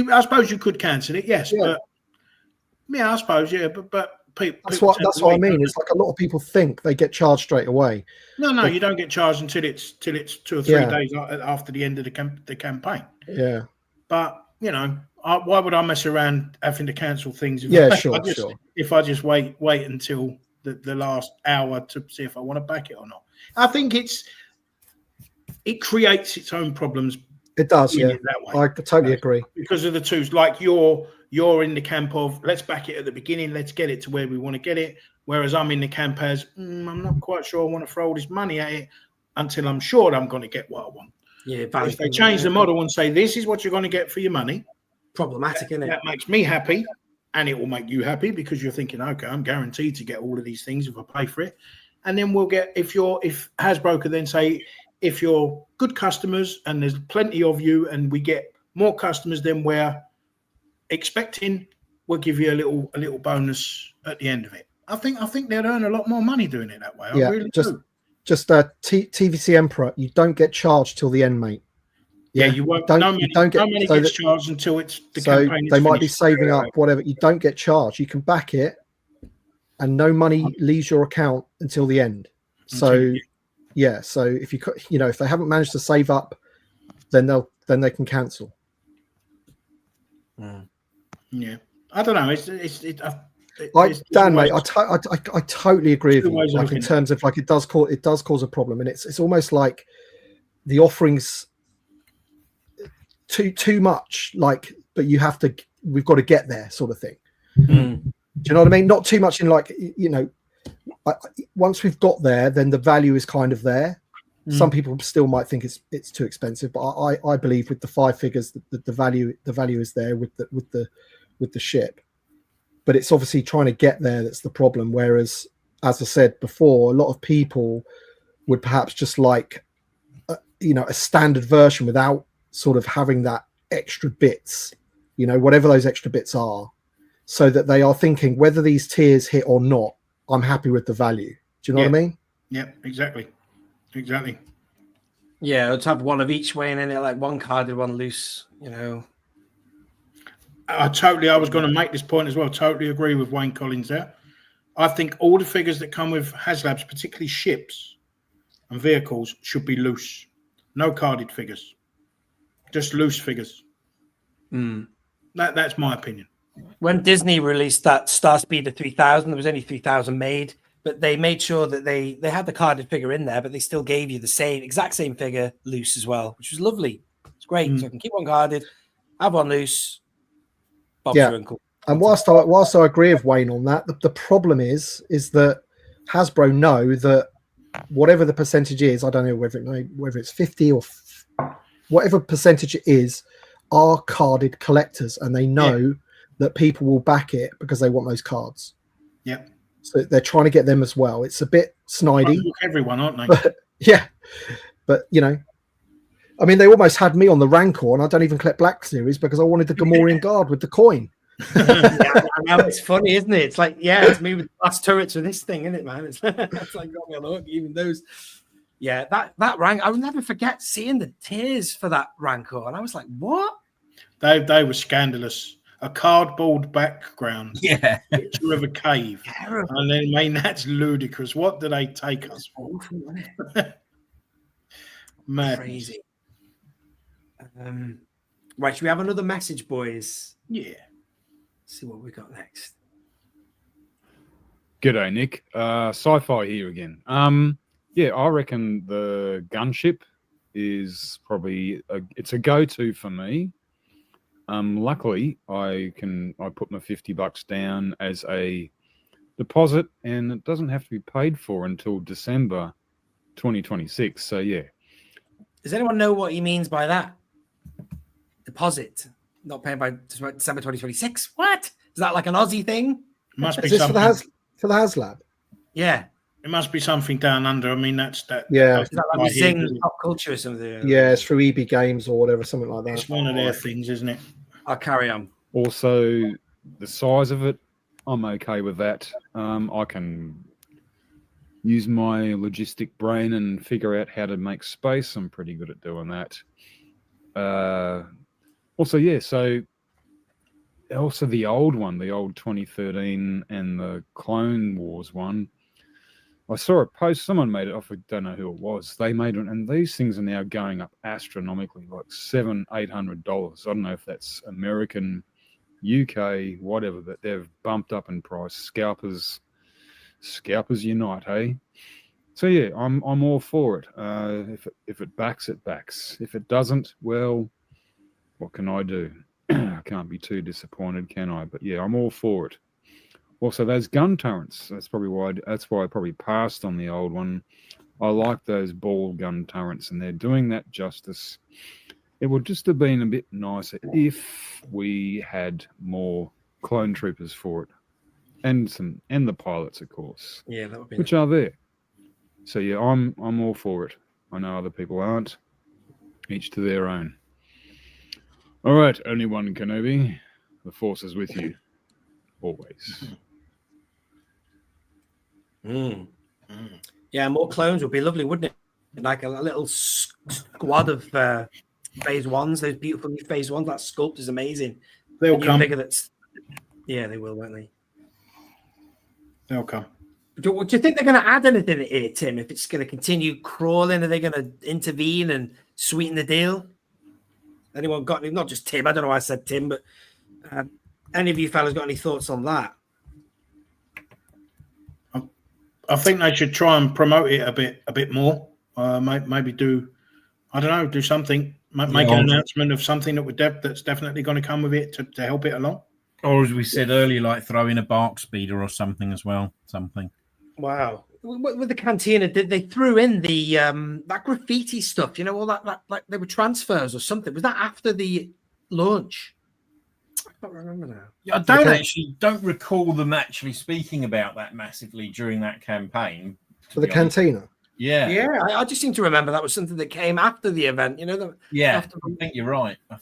I suppose you could cancel it, yes. Yeah. But I suppose, but people, that's what I mean. It's like a lot of people think they get charged straight away. No, you don't get charged until it's 2 or 3 days after the end of the campaign. Yeah. But why would I mess around having to cancel things? If I just wait until the last hour to see if I want to back it or not. I think it creates its own problems. It does, yeah. That way. I totally agree. Because of the twos, like you're in the camp of let's back it at the beginning, let's get it to where we want to get it. Whereas I'm in the camp as I'm not quite sure I want to throw all this money at it until I'm sure that I'm going to get what I want. Yeah, if they change the model and say this is what you're going to get for your money, problematic, isn't it? That makes me happy, and it will make you happy because you're thinking, okay, I'm guaranteed to get all of these things if I pay for it. And then we'll get if Hasbro could then say, if you're good customers and there's plenty of you, and we get more customers than we're expecting, we'll give you a little bonus at the end of it. I think they'd earn a lot more money doing it that way. I really do. Just TVC Emperor, you don't get charged till the end, mate. Yeah, you won't. No money gets charged until it's the campaign. They might be saving up, whatever. You don't get charged. You can back it, and no money leaves your account until the end. So, so if if they haven't managed to save up, then they can cancel. Yeah, I don't know. Dan, mate, I totally agree with you. Like in terms of it does cause a problem, and it's almost like the offerings too much. But we've got to get there, sort of thing. Do you know what I mean? Not too much in once we've got there, then the value is kind of there. Some people still might think it's too expensive, but I believe with the 5 figures that the value is there with the ship. But it's obviously trying to get there that's the problem. Whereas, as I said before, a lot of people would perhaps just like a standard version without sort of having that extra bits, whatever those extra bits are, so that they are thinking whether these tiers hit or not, I'm happy with the value. Do you know what I mean? Yeah, exactly. Yeah, let's have one of each weighing in it, like one carded, one loose, I was going to make this point as well. Totally agree with Wayne Collins there. I think all the figures that come with Haslabs, particularly ships and vehicles, should be loose. No carded figures. Just loose figures. That's my opinion. When Disney released that Star Speeder 3000, there was only 3,000 made, but they made sure that they had the carded figure in there, but they still gave you the exact same figure loose as well, which was lovely. It's great. So I can keep one carded, have one loose. And whilst I agree with Wayne on that, the problem is that Hasbro know that whatever the percentage is, I don't know whether it's 50 or whatever percentage it is, are carded collectors, and they know that people will back it because they want those cards. Yeah. So they're trying to get them as well. It's a bit snidey. Everyone, aren't they? But I mean, they almost had me on the Rancor, and I don't even collect Black Series because I wanted the Gamorrean Guard with the coin. I know, it's funny, isn't it? It's like, it's me with glass turrets with this thing, isn't it, man? It's like got me on the hook. Even those, that Rancor. I will never forget seeing the tiers for that Rancor, and I was like, what? They were scandalous. A cardboard background, picture of a cave, and then that's ludicrous. What do they take us for? Madness. Crazy. Right, should we have another message, boys? Yeah. See what we got next. G'day, Nick. Sci-fi here again. Yeah, I reckon the gunship is probably it's a go-to for me. Luckily, I put my $50 down as a deposit, and it doesn't have to be paid for until December 2026. So yeah. Does anyone know what he means by that? Deposit, not paying by December 2026. What? Is that like an Aussie thing? Must be Is this something. for the Haslab? Yeah. It must be something down under. I mean, that's that. Yeah. Is that like Zing pop culture or something? Yeah, it's through EB Games or whatever, something like that. It's one of their things, isn't it? I'll carry on. Also, the size of it, I'm okay with that. I can use my logistic brain and figure out how to make space. I'm pretty good at doing that. Also, yeah, so also the old one, the old 2013 and the Clone Wars one. I saw a post, someone made it, I don't know who it was. They made it, and these things are now going up astronomically, like $700-800. I don't know if that's American, UK, whatever, but they've bumped up in price. Scalpers unite, hey? So yeah, I'm all for it. If it backs, it backs. If it doesn't, well, what can I do? I can't be too disappointed, can I? But yeah, I'm all for it. Also, those gun turrets. That's why I probably passed on the old one. I like those ball gun turrets, and they're doing that justice. It would just have been a bit nicer if we had more clone troopers for it, and the pilots, of course. Yeah, that would be which are there. So yeah, I'm all for it. I know other people aren't. Each to their own. All right, only one Kenobi. The Force is with you always. Yeah, more clones would be lovely, wouldn't it? Like a little squad of phase ones, those beautiful new phase ones. That sculpt is amazing. They'll come. Yeah, they will, won't they? They'll come. Do you think they're going to add anything here, Tim? If it's going to continue crawling, are they going to intervene and sweeten the deal? Anyone got any? Not just Tim. I don't know why I said Tim, but any of you fellas got any thoughts on that? I think they should try and promote it a bit more. Maybe do something. Make an announcement of something that's definitely going to come with it to help it along. Or as we said earlier, like throw in a bark speeder or something as well. Something. Wow. With the cantina, they threw in the that graffiti stuff, all that like they were transfers or something. Was that after the launch? I can't remember now. I don't recall them actually speaking about that massively during that campaign. For the cantina? Yeah. I just seem to remember that was something that came after the event, I think you're right. I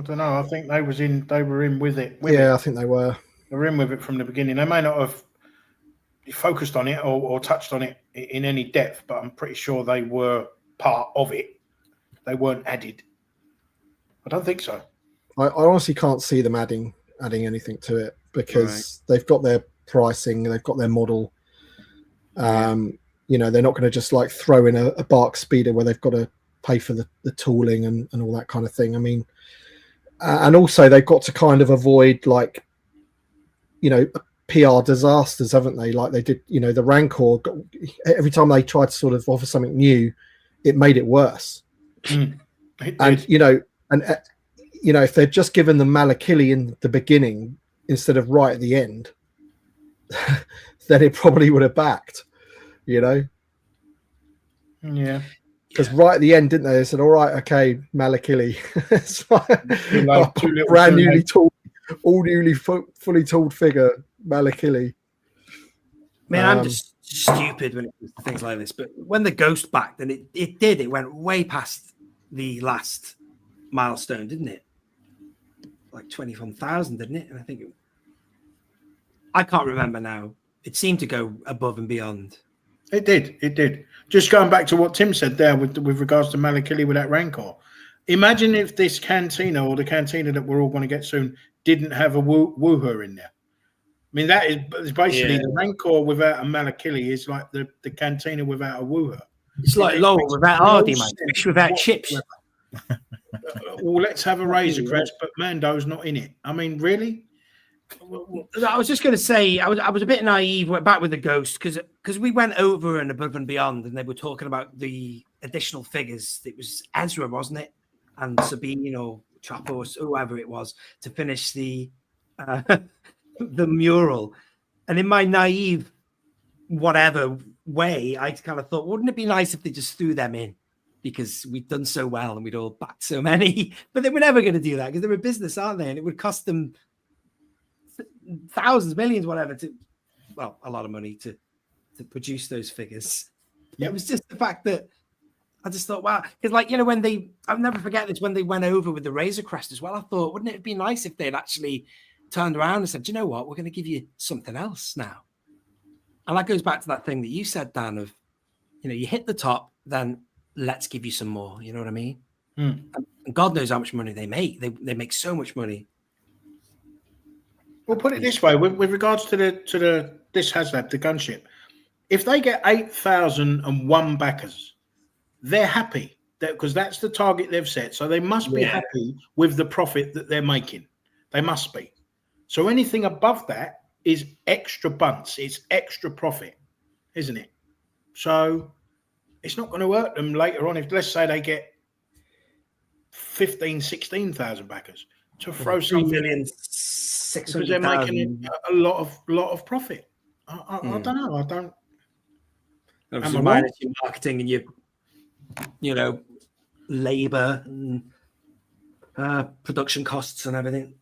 don't know. I think they were in with it. I think they were. They were in with it from the beginning. They may not have focused on it or touched on it in any depth, but I'm pretty sure they were part of it. They weren't added. I don't think so. I honestly can't see them adding anything to it because they've got their pricing, they've got their model. They're not going to just like throw in a bark speeder where they've got to pay for the tooling and all that kind of thing. I mean, and also they've got to kind of avoid PR disasters, haven't they? Like they did, the Rancor. Every time they tried to sort of offer something new, it made it worse. If they'd just given them Malakili in the beginning instead of right at the end, then it probably would have backed. Yeah. Because right at the end, didn't they? They said, "All right, okay, Malakili." It's like brand newly tooled, all newly fully tooled figure, Malakili. Man, I'm just stupid when it comes to things like this. But when the Ghost backed, and it went way past the last milestone, didn't it? Like 21,000, didn't it? And I think I can't remember now. It seemed to go above and beyond. It did. Just going back to what Tim said there with regards to Malakili with that Rancor. Imagine if this cantina or the cantina that we're all going to get soon didn't have a woohoo in there. I mean, that is basically the Rancor without a Malakili is like the cantina without a woohoo. It's like Lowell without Hardy, man. Fish without chips. Well, let's have a Razor Crest, but Mando's not in it. I mean, really? I was just going to say, I was a bit naive, went back with the Ghost, because we went over and above and beyond, and they were talking about the additional figures. It was Ezra, wasn't it? And Sabine or Chopper or whoever it was to finish the the mural. And in my naive whatever way, I kind of thought, wouldn't it be nice if they just threw them in? Because we'd done so well and we'd all backed so many. But they were never going to do that because they're a business, aren't they? And it would cost them thousands, millions, whatever, a lot of money to produce those figures. Yep. It was just the fact that I just thought, wow, because I'll never forget this, when they went over with the Razor Crest as well, I thought, wouldn't it be nice if they'd actually turned around and said, you know what, we're going to give you something else now. And that goes back to that thing that you said, Dan, of, you hit the top, then let's give you some more. You know what I mean? And God knows how much money they make. They make so much money. We'll put it this way, with regards to this Haslab, the gunship. If they get 8,001 backers, they're happy because that's the target they've set. So they must be happy with the profit that they're making. They must be. So anything above that is extra bunts. It's extra profit, isn't it? So it's not going to hurt them later on if, let's say, they get 15,000, 16,000 backers to throw something. 3,600,000. Because they're making a lot of profit. I don't know. I don't. Obviously, minus your marketing and your, labor and production costs and everything.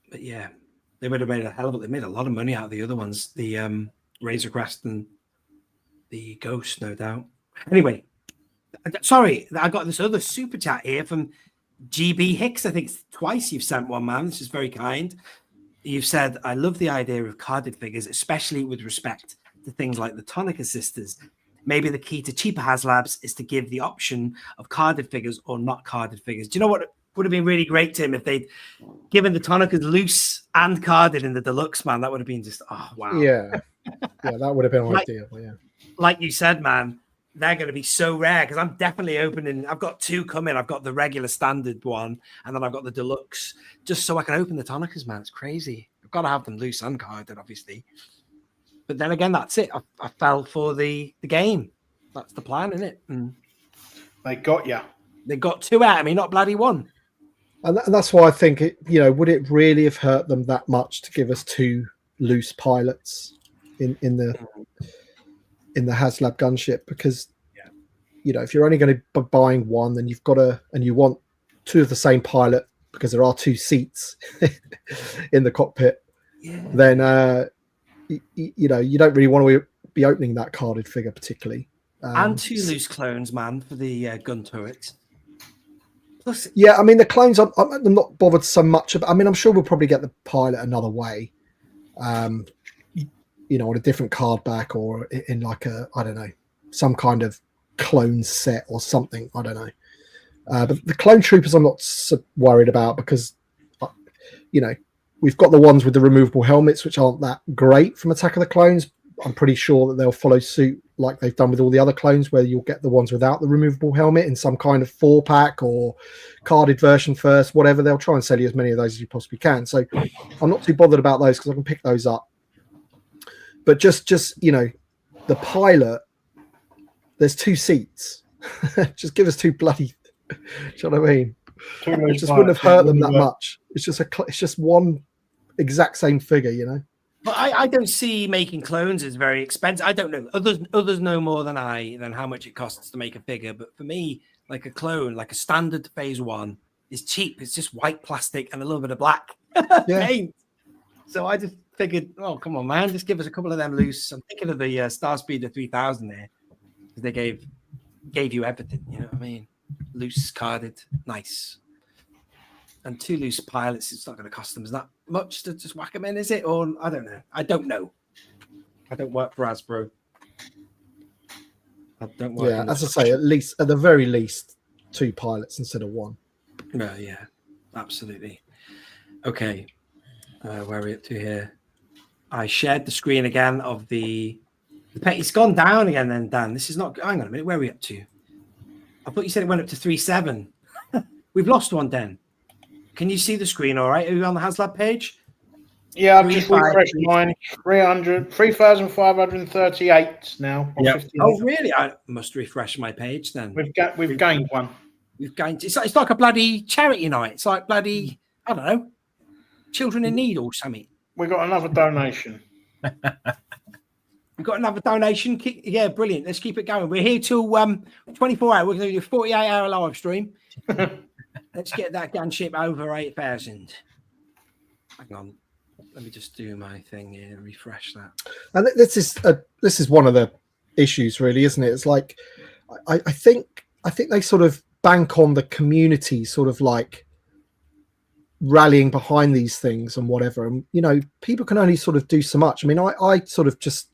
But yeah, they would have made they made a lot of money out of the other ones, the Razor Crest and the Ghost, no doubt. Anyway, sorry, I got this other super chat here from GB Hicks. I think twice you've sent one, man. This is very kind. You've said, I love the idea of carded figures, especially with respect to things like the Tonica sisters. Maybe the key to cheaper Haslabs is to give the option of carded figures or not carded figures. Do you know what would have been really great, Tim, if they'd given the Tonicas loose and carded in the deluxe, man? That would have been just, oh, wow. Yeah, that would have been ideal. Yeah. Like you said, man, they're going to be so rare because I'm definitely opening. I've got two coming. I've got the regular standard one, and then I've got the deluxe, just so I can open the Tonicas, man. It's crazy. I've got to have them loose and carded, obviously. But then again, that's it. I fell for the game. That's the plan, isn't it? And they got you. They got two out of me, not bloody one. And that's why I think would it really have hurt them that much to give us two loose pilots in the Haslab gunship? Because if you're only going to be buying one, then you've got to, and you want two of the same pilot because there are two seats in the cockpit. Yeah. Then you don't really want to be opening that carded figure particularly. And two loose clones, man, for the gun turrets. Plus, yeah, I mean, the clones, I'm not bothered so much about. I mean, I'm sure we'll probably get the pilot another way, on a different card back or in like I don't know, some kind of clone set or something. I don't know. But the clone troopers, I'm not so worried about because, we've got the ones with the removable helmets, which aren't that great from Attack of the Clones. I'm pretty sure that they'll follow suit like they've done with all the other clones, where you'll get the ones without the removable helmet in some kind of 4-pack or carded version first, whatever. They'll try and sell you as many of those as you possibly can. So I'm not too bothered about those because I can pick those up. But just the pilot, there's two seats. Just give us two bloody. Do you know what I mean? It just wouldn't have hurt them that much. It's just one exact same figure, But I don't see making clones as very expensive. I don't know. Others know more than how much it costs to make a figure. But for me, like a clone, like a standard phase 1, is cheap. It's just white plastic and a little bit of black paint. So I just figured, oh, come on, man, just give us a couple of them loose. I'm thinking of the Starspeeder 3000 there, because they gave you everything. You know what I mean? Loose, carded, nice. And two loose pilots, it's not going to cost them as that much to just whack them in, is it? Or I don't know. I don't work for Hasbro. I don't work. Yeah, as I say, at the very least, two pilots instead of one. Yeah, absolutely. Okay, where are we up to here? I shared the screen again of the It's gone down again then, Dan. This is not... Hang on a minute. Where are we up to? I thought you said it went up to 3.7. We've lost one, Dan. Can you see the screen all right? Are you on the Haslab page? Yeah, I've just refreshed mine. 3,538 now. Yeah. Oh, really? I must refresh my page then. We've gained one. We've gained... It's like a bloody charity night. It's like bloody... I don't know. Children in need or something. We got another donation. We've got another donation. Yeah, brilliant. Let's keep it going. We're here till 24 hours. We're going to do a 48-hour live stream. Let's get that gunship over 8,000. Hang on. Let me just do my thing here. Refresh that. And this is one of the issues, really, isn't it? It's like I think they sort of bank on the community, sort of like rallying behind these things and whatever. And people can only sort of do so much. I mean, I sort of just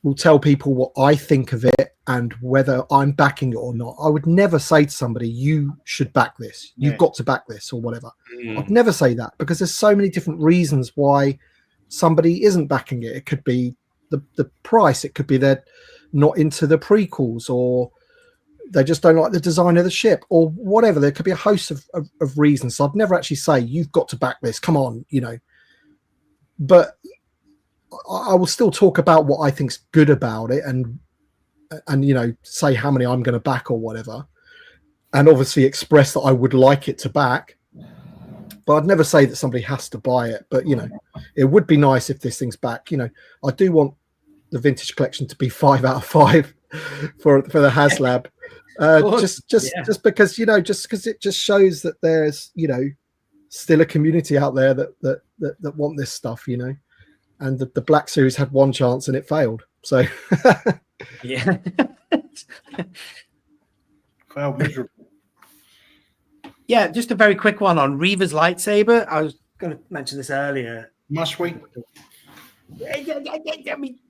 will tell people what I think of it and whether I'm backing it or not. I would never say to somebody, you should back this. You've got to back this or whatever. I'd never say that because there's so many different reasons why somebody isn't backing it. It could be the price. It could be they're not into the prequels, or they just don't like the design of the ship, or whatever. There could be a host of reasons. So I'd never actually say, you've got to back this. Come on, But I will still talk about what I think's good about it, and say how many I'm going to back or whatever, and obviously express that I would like it to back. But I'd never say that somebody has to buy it. But it would be nice if this thing's back. I do want the vintage collection to be 5 out of 5 for the Haslab, just because just because it just shows that there's still a community out there that want this stuff, and the Black Series had one chance and it failed. So yeah, failed miserable. Yeah, just a very quick one on Reaver's lightsaber. I was going to mention this earlier. Must we? I mean,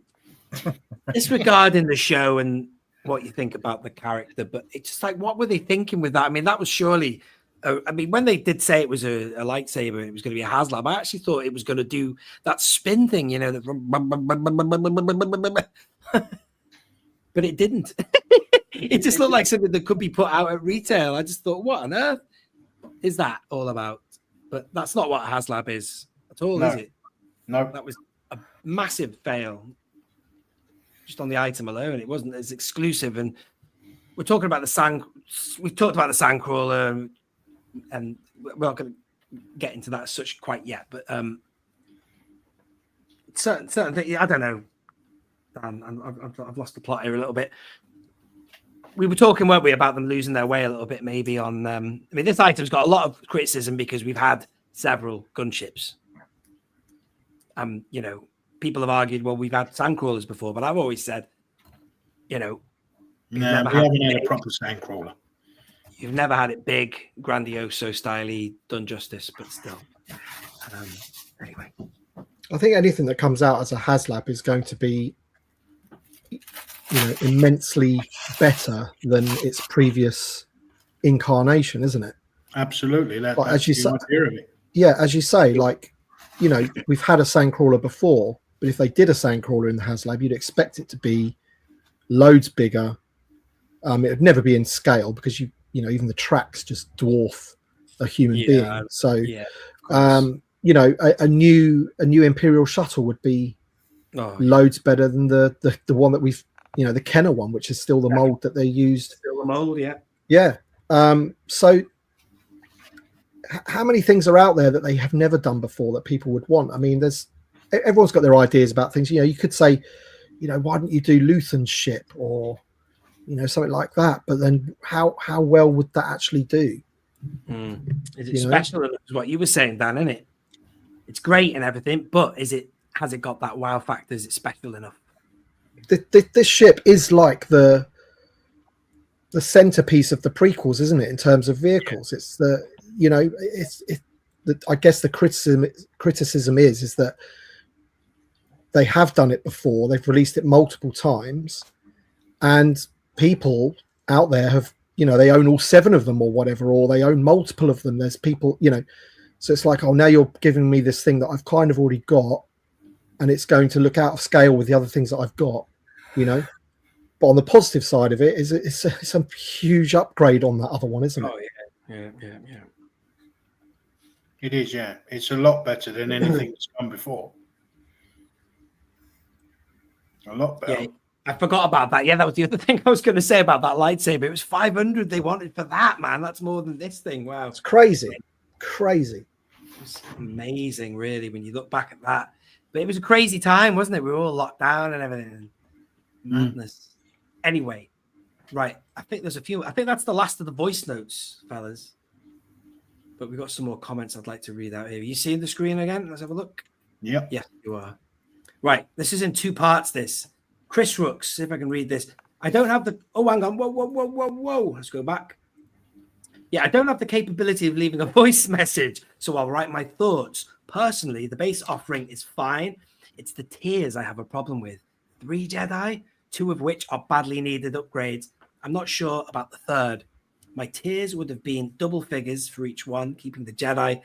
disregarding the show and what you think about the character, but it's just like, what were they thinking with that? I mean, that was surely... when they did say it was a lightsaber, it was going to be a Haslab. I actually thought it was going to do that spin thing, but it didn't. It just looked like something that could be put out at retail. I just thought, what on earth is that all about? But that's not what a Haslab is at all, is it? No. That was a massive fail just on the item alone. It wasn't as exclusive. And we're talking about we've talked about the Sandcrawler, and we're not going to get into that such quite yet, but certain things, I don't know. I've lost the plot here a little bit. We were talking, weren't we, about them losing their way a little bit, maybe on. This item's got a lot of criticism because we've had several gunships. People have argued, well, we've had Sandcrawlers before, but I've always said, no, we haven't had a proper Sandcrawler. You've never had it big, grandioso, styly, done justice, but still. Anyway. I think anything that comes out as a Haslab is going to be, immensely better than its previous incarnation, isn't it? Absolutely. That's as you say, idea of it. Yeah, as you say, we've had a Sandcrawler before, but if they did a Sandcrawler in the Haslab, you'd expect it to be loads bigger. It would never be in scale because even the tracks just dwarf a human being. So, a new Imperial shuttle would be loads better than the one that we've, the Kenner one, which is still the mold that they used. Still the mold, yeah. Yeah. So how many things are out there that they have never done before that people would want? Everyone's got their ideas about things. You could say, why don't you do Luthen's ship or, something like that? But then how well would that actually do? Is it special enough, is what you were saying, Dan, isn't it? It's great and everything, but has it got that wow factor? Is it special enough? This ship is like the centerpiece of the prequels, isn't it? In terms of vehicles, it's I guess the criticism is that they have done it before. They've released it multiple times, and people out there have, they own all 7 of them or whatever, or they own multiple of them. There's people, so it's like, oh, now you're giving me this thing that I've kind of already got, and it's going to look out of scale with the other things that I've got. you know. But on the positive side of it, it's a huge upgrade on that other one, isn't it? Oh yeah. It is, yeah. It's a lot better than anything that's come before. A lot better. Yeah, I forgot about that. Yeah, that was the other thing I was going to say about that lightsaber. It was 500 they wanted for that, man. That's more than this thing. Wow. It's crazy. Crazy. It's amazing, really, when you look back at that. But it was a crazy time, wasn't it? We were all locked down and everything. Madness. Anyway, right. I think there's a few. I think that's the last of the voice notes, fellas. But we've got some more comments I'd like to read out here. You seeing the screen again? Let's have a look. Yep. Yes, you are. Right. This is in two parts, this. Chris Rooks, see if I can read this. I don't have the... Oh, hang on. Whoa. Let's go back. Yeah, I don't have the capability of leaving a voice message, so I'll write my thoughts. Personally, the base offering is fine. It's the tiers I have a problem with. 3 Jedi, 2 of which are badly needed upgrades. I'm not sure about the third. My tiers would have been double figures for each one, keeping the Jedi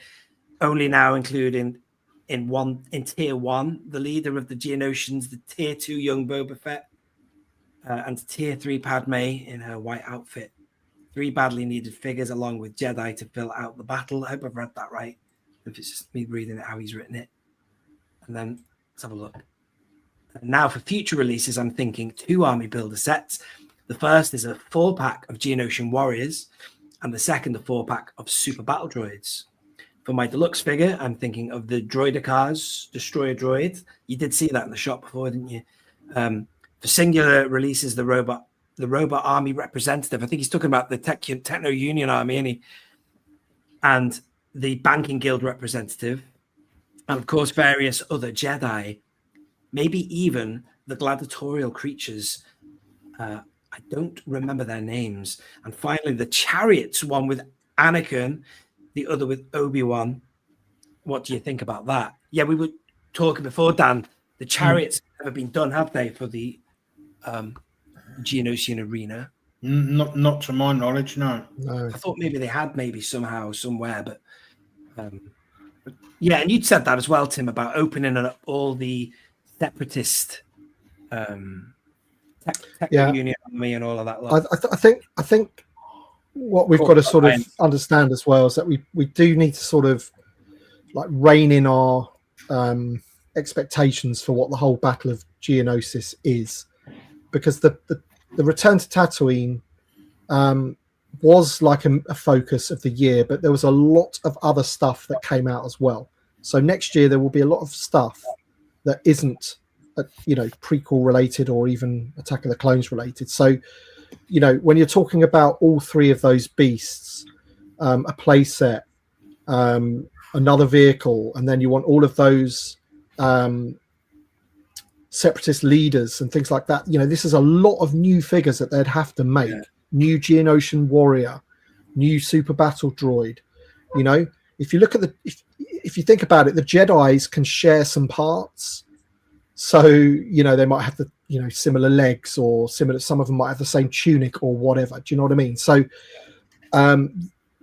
only now including in tier 1, the leader of the Geonosians, the tier 2 young Boba Fett, and tier 3 Padme in her white outfit. 3 badly needed figures along with Jedi to fill out the battle. I hope I've read that right. If it's just me reading it how he's written it. And then let's have a look. And now for future releases, I'm thinking 2 army builder sets. The first is a 4-pack of Geonosian warriors, and the second a 4-pack of super battle droids. For my deluxe figure, I'm thinking of the Droidicars, Destroyer Droid. You did see that in the shop before, didn't you? For singular releases, the robot army representative. I think he's talking about the Techno Union army, isn't he? And the Banking Guild representative. And of course, various other Jedi. Maybe even the gladiatorial creatures. I don't remember their names. And finally, the Chariots, one with Anakin, the other with Obi-Wan. What do you think about that? Yeah, we were talking before, Dan. The Chariots have been done, have they, for the Geonosian arena? Not to my knowledge, no. I thought maybe they had, maybe somehow, somewhere, but yeah, and you'd said that as well, Tim, about opening up all the separatist Union army and all of that. I think what we've got to sort of understand as well is that we do need to sort of like rein in our expectations for what the whole Battle of Geonosis is, because the return to Tatooine was like a focus of the year, but there was a lot of other stuff that came out as well. So next year there will be a lot of stuff that isn't prequel related or even Attack of the Clones related. So when you're talking about all 3 of those beasts, a play set, another vehicle, and then you want all of those separatist leaders and things like that, this is a lot of new figures that they'd have to make. New Geonosian warrior, new super battle droid. If you look at if you think about it, the Jedis can share some parts. So, they might have the, similar legs or similar, some of them might have the same tunic or whatever. Do you know what I mean? So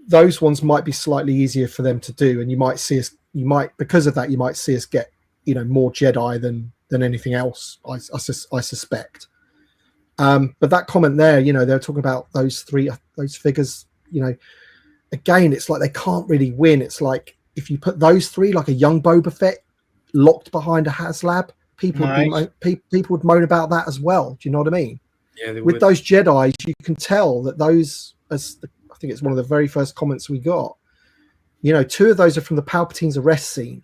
those ones might be slightly easier for them to do. And because of that, you might see us get, more Jedi than anything else, I suspect. But that comment there, they're talking about those figures, again, it's like they can't really win. It's like if you put those 3, like a young Boba Fett locked behind a Haslab, people would moan about that as well. Do you know what I mean? Yeah, with those Jedi, you can tell that those, I think it's one of the very first comments we got, 2 of those are from the Palpatine's arrest scene.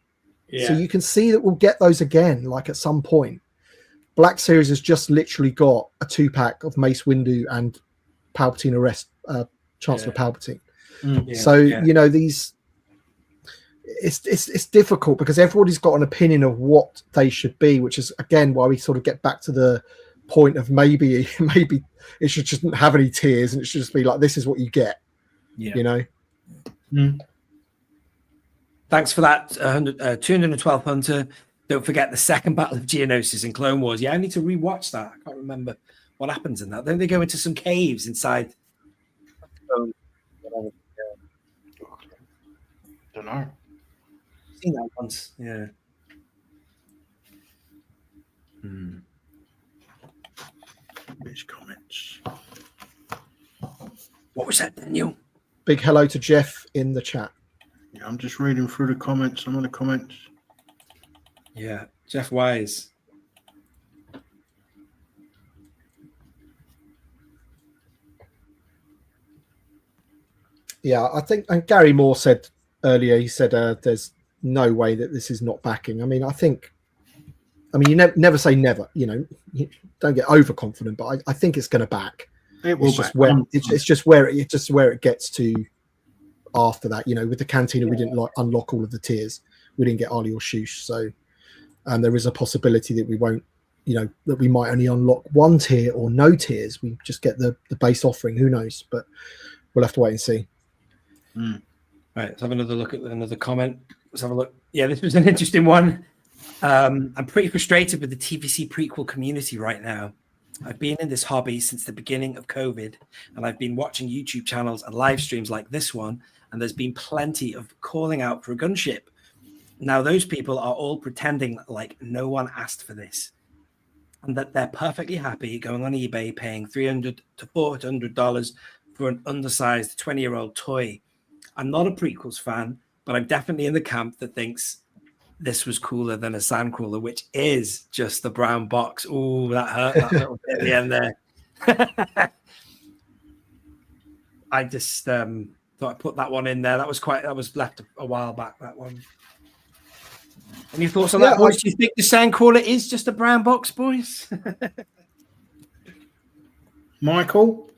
So you can see that we'll get those again, like at some point. Black Series has just literally got a 2-pack of Mace Windu and Palpatine arrest Chancellor Palpatine. These, it's difficult because everybody's got an opinion of what they should be, which is again why we sort of get back to the point of maybe it should just have any tiers and it should just be like, this is what you get. Thanks for that, 212 Hunter. Don't forget the second Battle of Geonosis in Clone Wars. Yeah, I need to rewatch that. I can't remember what happens in that. Then they go into some caves inside. Don't know. I've seen that once. Yeah. these comments. What was that, Daniel? Big hello to Jeff in the chat. Yeah, I'm just reading through the comments. Some of the comments. Yeah, Jeff Wise. Yeah, I think, and Gary Moore said earlier, he said there's no way that this is not backing. I mean, you never say never, you don't get overconfident, but I think it's going to back. It will it's just where it's just where it gets to after that. With the Cantina, we didn't unlock all of the tiers. We didn't get Ali or Shoosh, so there is a possibility that we won't, that we might only unlock one tier or no tiers. We just get the base offering. Who knows? But we'll have to wait and see. Right, let's have another look at another comment. Let's have a look. Yeah, this was an interesting one. I'm pretty frustrated with the TVC prequel community right now. I've been in this hobby since the beginning of COVID, and I've been watching YouTube channels and live streams like this one, and there's been plenty of calling out for a gunship. Now, those people are all pretending like no one asked for this, and that they're perfectly happy going on eBay paying $300 to $400 for an undersized 20-year-old toy. I'm not a prequels fan, but I'm definitely in the camp that thinks this was cooler than a Sandcrawler, which is just the brown box. Oh, that hurt that little bit at the end there. I just thought I'd put that one in there. That was left a while back, that one. Any thoughts on that, boys? Do you think the Sandcrawler is just a brown box, boys? Michael?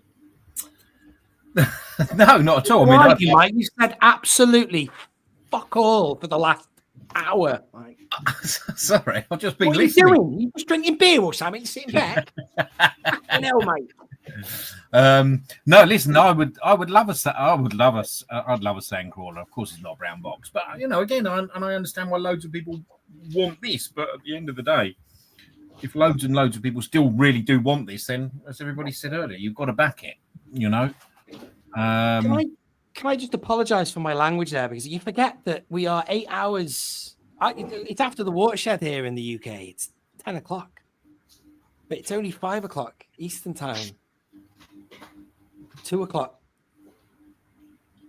No, not at all. Mike, you said absolutely fuck all for the last hour. Mike. Sorry, I've just been listening. What are you doing? You just drinking beer or something? Sitting back? No, mate. No, listen. I'd love a Sandcrawler. Of course, it's not a brown box, but again, I understand why loads of people want this. But at the end of the day, if loads and loads of people still really do want this, then as everybody said earlier, you've got to back it. Can I just apologize for my language there, because you forget that we are 8 hours. It's after the watershed here in the UK. It's 10 o'clock, but it's only 5 o'clock Eastern time. 2 o'clock.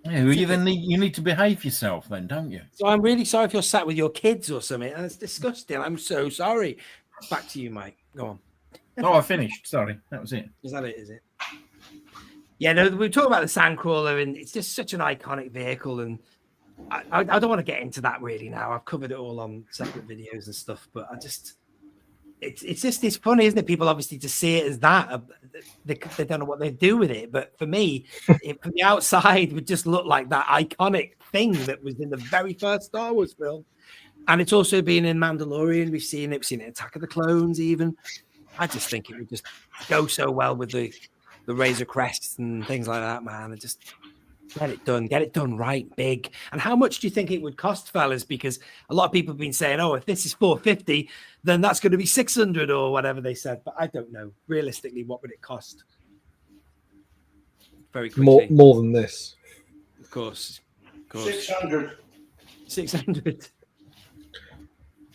Yeah, well, you need to behave yourself then, don't you? So I'm really sorry if you're sat with your kids or something. That's disgusting. I'm so sorry. Back to you, Mike. Go on. Oh, I finished. Sorry, that was it. Is that it? Is it? Yeah, no, we talk about the Sandcrawler, and it's just such an iconic vehicle, and I don't want to get into that really now. I've covered it all on separate videos and stuff, but it's funny, isn't it? People obviously just see it as that. They don't know what they do with it, but for me, from the outside, it would just look like that iconic thing that was in the very first Star Wars film, and it's also been in Mandalorian. We've seen it in Attack of the Clones, even. I just think it would just go so well with the Razor Crests and things like that, man. And just get it done right, big. And how much do you think it would cost, fellas? Because a lot of people have been saying, oh, if this is $450, then that's going to be $600 or whatever they said. But I don't know. Realistically, what would it cost? Very quickly. More than this. Of course. 600. 600.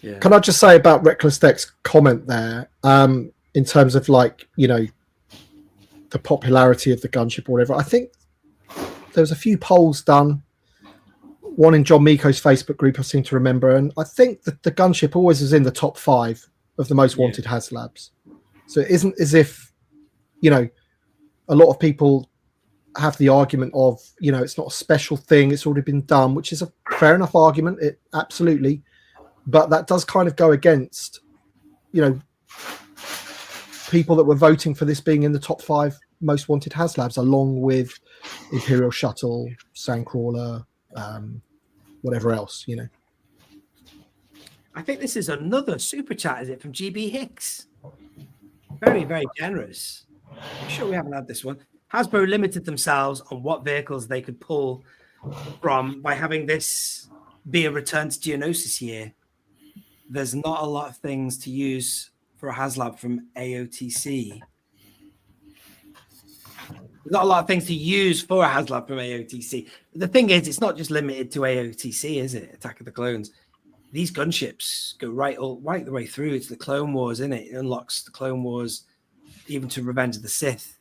Yeah. Can I just say about Reckless Deck's comment there, in terms of the popularity of the gunship or whatever? I think there was a few polls done, one in John Miko's Facebook group, I seem to remember, and I think that the gunship always is in the top 5 of the most wanted Haslabs. So it isn't as if, a lot of people have the argument of, it's not a special thing, it's already been done, which is a fair enough argument, it absolutely, but that does kind of go against, people that were voting for this being in the top 5 most wanted Haslabs, along with Imperial Shuttle, Sandcrawler, whatever else, I think this is another super chat, is it, from GB Hicks? Very, very generous. I'm sure we haven't had this one. Hasbro limited themselves on what vehicles they could pull from by having this be a return to Geonosis year. There's not a lot of things to use for a Haslab from AOTC. There's not a lot of things to use for a Haslab from AOTC. The thing is, it's not just limited to AOTC, is it? Attack of the Clones. These gunships go right the way through. It's the Clone Wars, isn't it? It unlocks the Clone Wars even to Revenge of the Sith.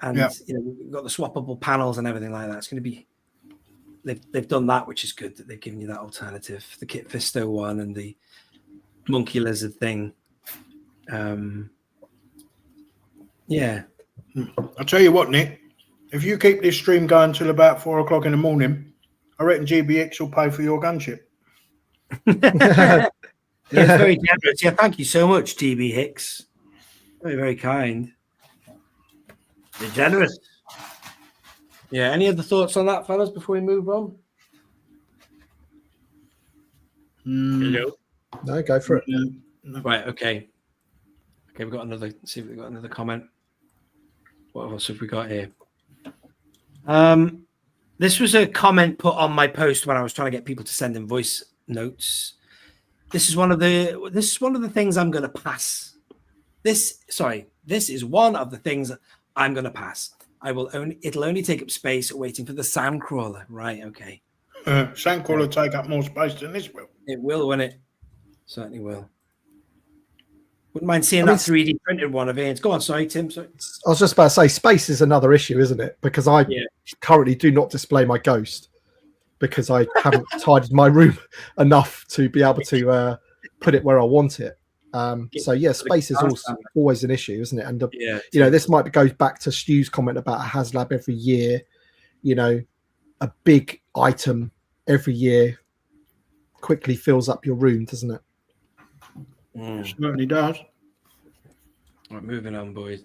And you know, we've got the swappable panels and everything like that. It's going to be they've done that, which is good that they've given you that alternative. The Kit Fisto one and the Monkey Lizard thing. Yeah. I'll tell you what, Nick. If you keep this stream going till about 4 o'clock in the morning, I reckon GBX will pay for your gunship. Yeah, it's very generous. Yeah, thank you so much, GB Hicks. Very, very kind. You're generous. Yeah, any other thoughts on that, fellas, before we move on? Hello? No, go for it. No. Right, okay. Okay, we've got another, see if we've got another comment. What else have we got here? This was a comment put on my post when I was trying to get people to send in voice notes. This is one of the things I'm going to pass. This is one of the things I'm going to pass. It'll only take up space waiting for the Sandcrawler. Right, okay. Sandcrawler will take up more space than this will. It will, won't it? Certainly will. Wouldn't mind seeing that 3D printed one of Ian's. Go on, sorry, Tim. Sorry. I was just about to say, space is another issue, isn't it? Because I currently do not display my Ghost because I haven't tidied my room enough to be able to put it where I want it. So yeah, space is always an issue, isn't it? And you know, this might go back to Stu's comment about a Haslab every year. You know, a big item every year quickly fills up your room, doesn't it? It certainly does. Right, moving on, boys.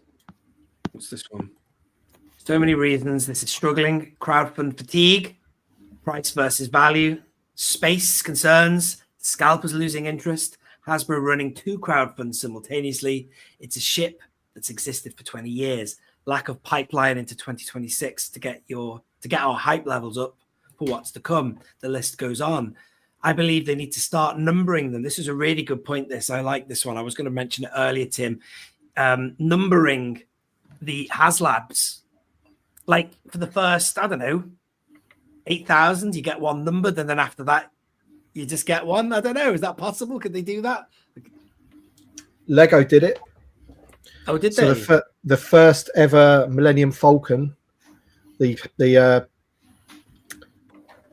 What's this one? So many reasons. This is struggling, crowdfund fatigue, price versus value, space concerns, scalpers losing interest, Hasbro running 2 crowdfunds simultaneously. It's a ship that's existed for 20 years. Lack of pipeline into 2026 to get our hype levels up for what's to come. The list goes on. I believe they need to start numbering them. This is a really good point. I like this one. I was going to mention it earlier, Tim. Numbering the Haslabs. Like for the first, I don't know, 8,000, you get one number. Then after that, you just get one. I don't know. Is that possible? Could they do that? Lego did it. Oh, did they? So the first ever Millennium Falcon, the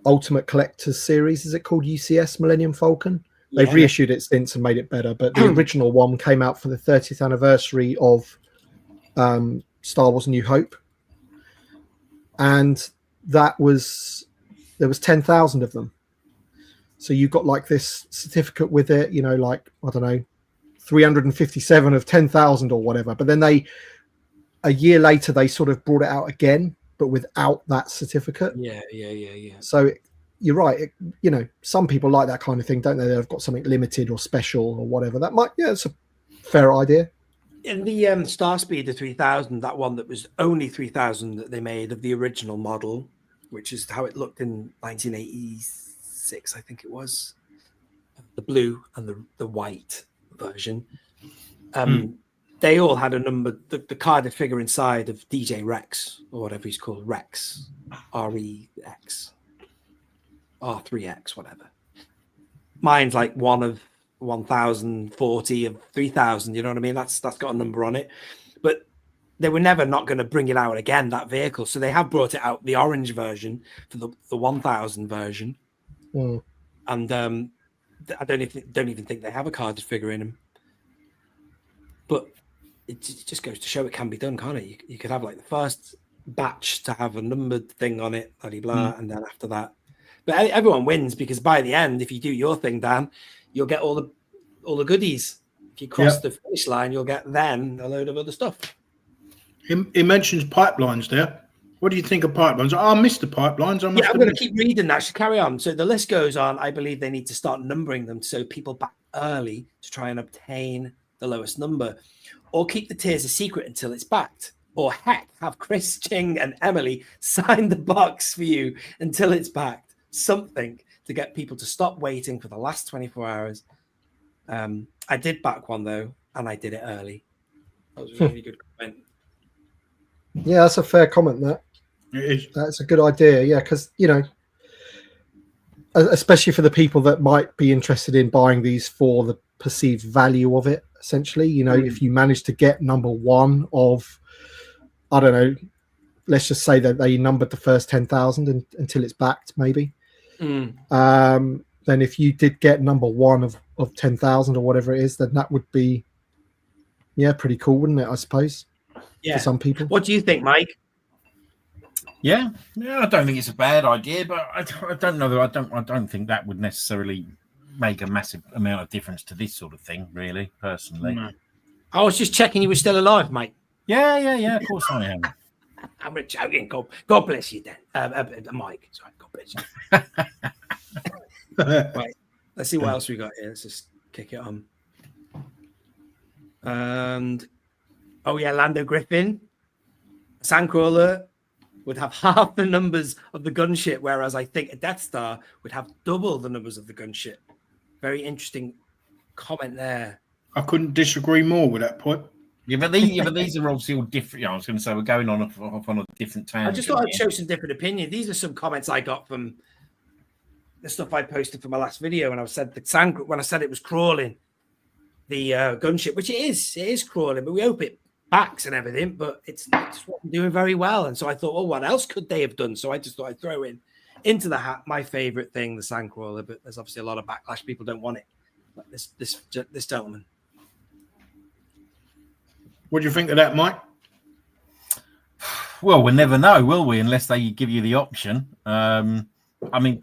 Ultimate Collectors Series, is it called UCS Millennium Falcon? They've reissued it since and made it better, but the original one came out for the 30th anniversary of Star Wars: New Hope, and there was 10,000 of them. So you got like this certificate with it, you know, like, I don't know, 357 of 10,000 or whatever. But then a year later, they sort of brought it out again, but without that certificate. Yeah. So you're right. You know, some people like that kind of thing, don't they? They've got something limited or special or whatever. That might, it's a fair idea. In the Starspeeder 3000, that one that was only 3,000 that they made of the original model, which is how it looked in 1986, I think it was, the blue and the white version. They all had a number. The carded figure inside of DJ Rex, or whatever he's called, Rex, R-E-X, R3X, whatever. Mine's like one of 1,040 of 3,000. You know what I mean? That's got a number on it. But they were never not going to bring it out again, that vehicle. So they have brought it out, the orange version for the 1,000 version. And I don't even think they have a carded figure in them. But it just goes to show it can be done, can't it? You could have like the first batch to have a numbered thing on it, blah, blah, and then after that. But everyone wins because by the end, if you do your thing, Dan, you'll get all the goodies. If you cross the finish line, you'll get then a load of other stuff. He mentions pipelines there. What do you think of pipelines? I missed the pipelines. I'm going to keep reading that. Should carry on. So the list goes on. I believe they need to start numbering them so people back early to try and obtain the lowest number, or keep the tiers a secret until it's backed, or heck, have Chris, Ching, and Emily sign the box for you until it's backed. Something to get people to stop waiting for the last 24 hours. I did back one though, and I did it early. That was a really good comment. Yeah, that's a fair comment. That's a good idea. Yeah, because you know, especially for the people that might be interested in buying these for perceived value of it. Essentially, you know, if you manage to get number one of, I don't know, let's just say that they numbered the first 10,000 until it's backed, maybe. Then if you did get number one of 10,000 or whatever it is, then that would be, pretty cool, wouldn't it? I suppose. Yeah. For some people. What do you think, Mike? Yeah, I don't think it's a bad idea, but I don't know. I don't think that would necessarily make a massive amount of difference to this sort of thing, really, personally. No. I was just checking you were still alive, Mike. Yeah. Of course I am. I'm joking. God bless you, Dan. Mike. Sorry, God bless you. Right. Let's see what else we got here. Let's just kick it on. And Lando Griffin, Sandcrawler would have half the numbers of the gunship, whereas I think a Death Star would have double the numbers of the gunship. Very interesting comment there. I couldn't disagree more with that point. Yeah, but these are obviously all different. I was going to say we're going on a different tangent. I just thought I'd show some different opinion. These are some comments I got from the stuff I posted for my last video when I said when I said it was crawling the gunship, which it is crawling, but we hope it backs and everything, but it's doing very well. And so I thought, what else could they have done? So I just thought I'd throw into the hat my favorite thing, the Sandcrawler, but there's obviously a lot of backlash. People don't want it. Like this gentleman. What do you think of that, Mike? Well, we'll never know, will we? Unless they give you the option. I mean,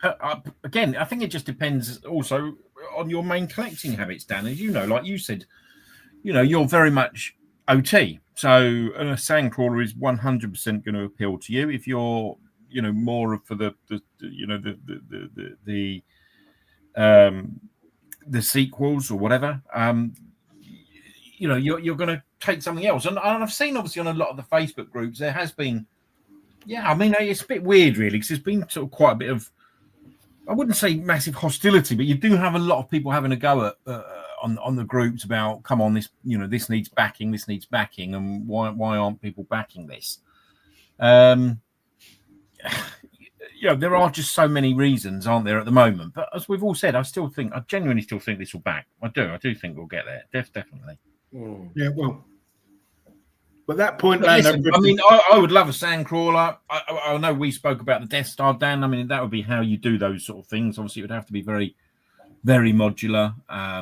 again, I think it just depends also on your main collecting habits, Dan. As you know, like you said, you're very much OT. So a Sandcrawler is 100% going to appeal to you. If you're, more for the sequels or whatever, you're going to take something else. And I've seen obviously on a lot of the Facebook groups, there has been, it's a bit weird really, because there's been sort of quite a bit of, I wouldn't say massive hostility, but you do have a lot of people having a go at on the groups about, come on, this this needs backing, and why aren't people backing this? There are just so many reasons, aren't there, at the moment? But as we've all said, I genuinely still think this will back. I do think we'll get there, definitely. Yeah, well, but that point, listen, I mean, I would love a Sandcrawler. I know we spoke about the Death Star, Dan. I mean, that would be how you do those sort of things. Obviously, it would have to be very, very modular. I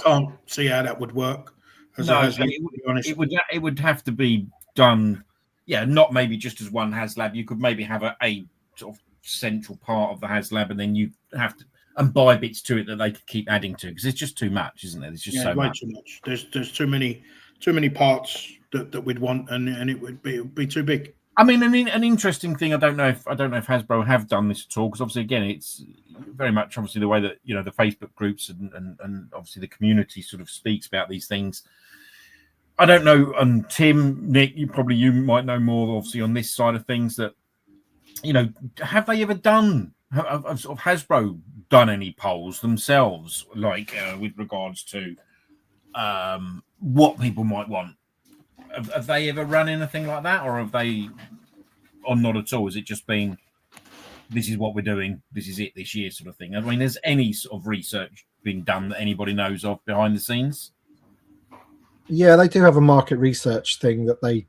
can't see how that would work. It would have to be done. Yeah, not maybe just as one Haslab. You could maybe have a sort of central part of the Haslab, and then you have to buy bits to it that they could keep adding to, because it's just too much, isn't it? There's just so much. Too much. There's too many parts that we'd want, and it would be too big. I mean, an interesting thing. I don't know if Hasbro have done this at all, because obviously, again, it's very much obviously the way that the Facebook groups and obviously the community sort of speaks about these things. I don't know. Tim, Nick, you might know more obviously on this side of things. That have they ever done? Have sort of Hasbro done any polls themselves, like with regards to what people might want? Have they ever run anything like that, or have they, or not at all? Has it just been, this is what we're doing, this is it this year sort of thing? I mean, has any sort of research been done that anybody knows of behind the scenes? Yeah, they do have a market research thing that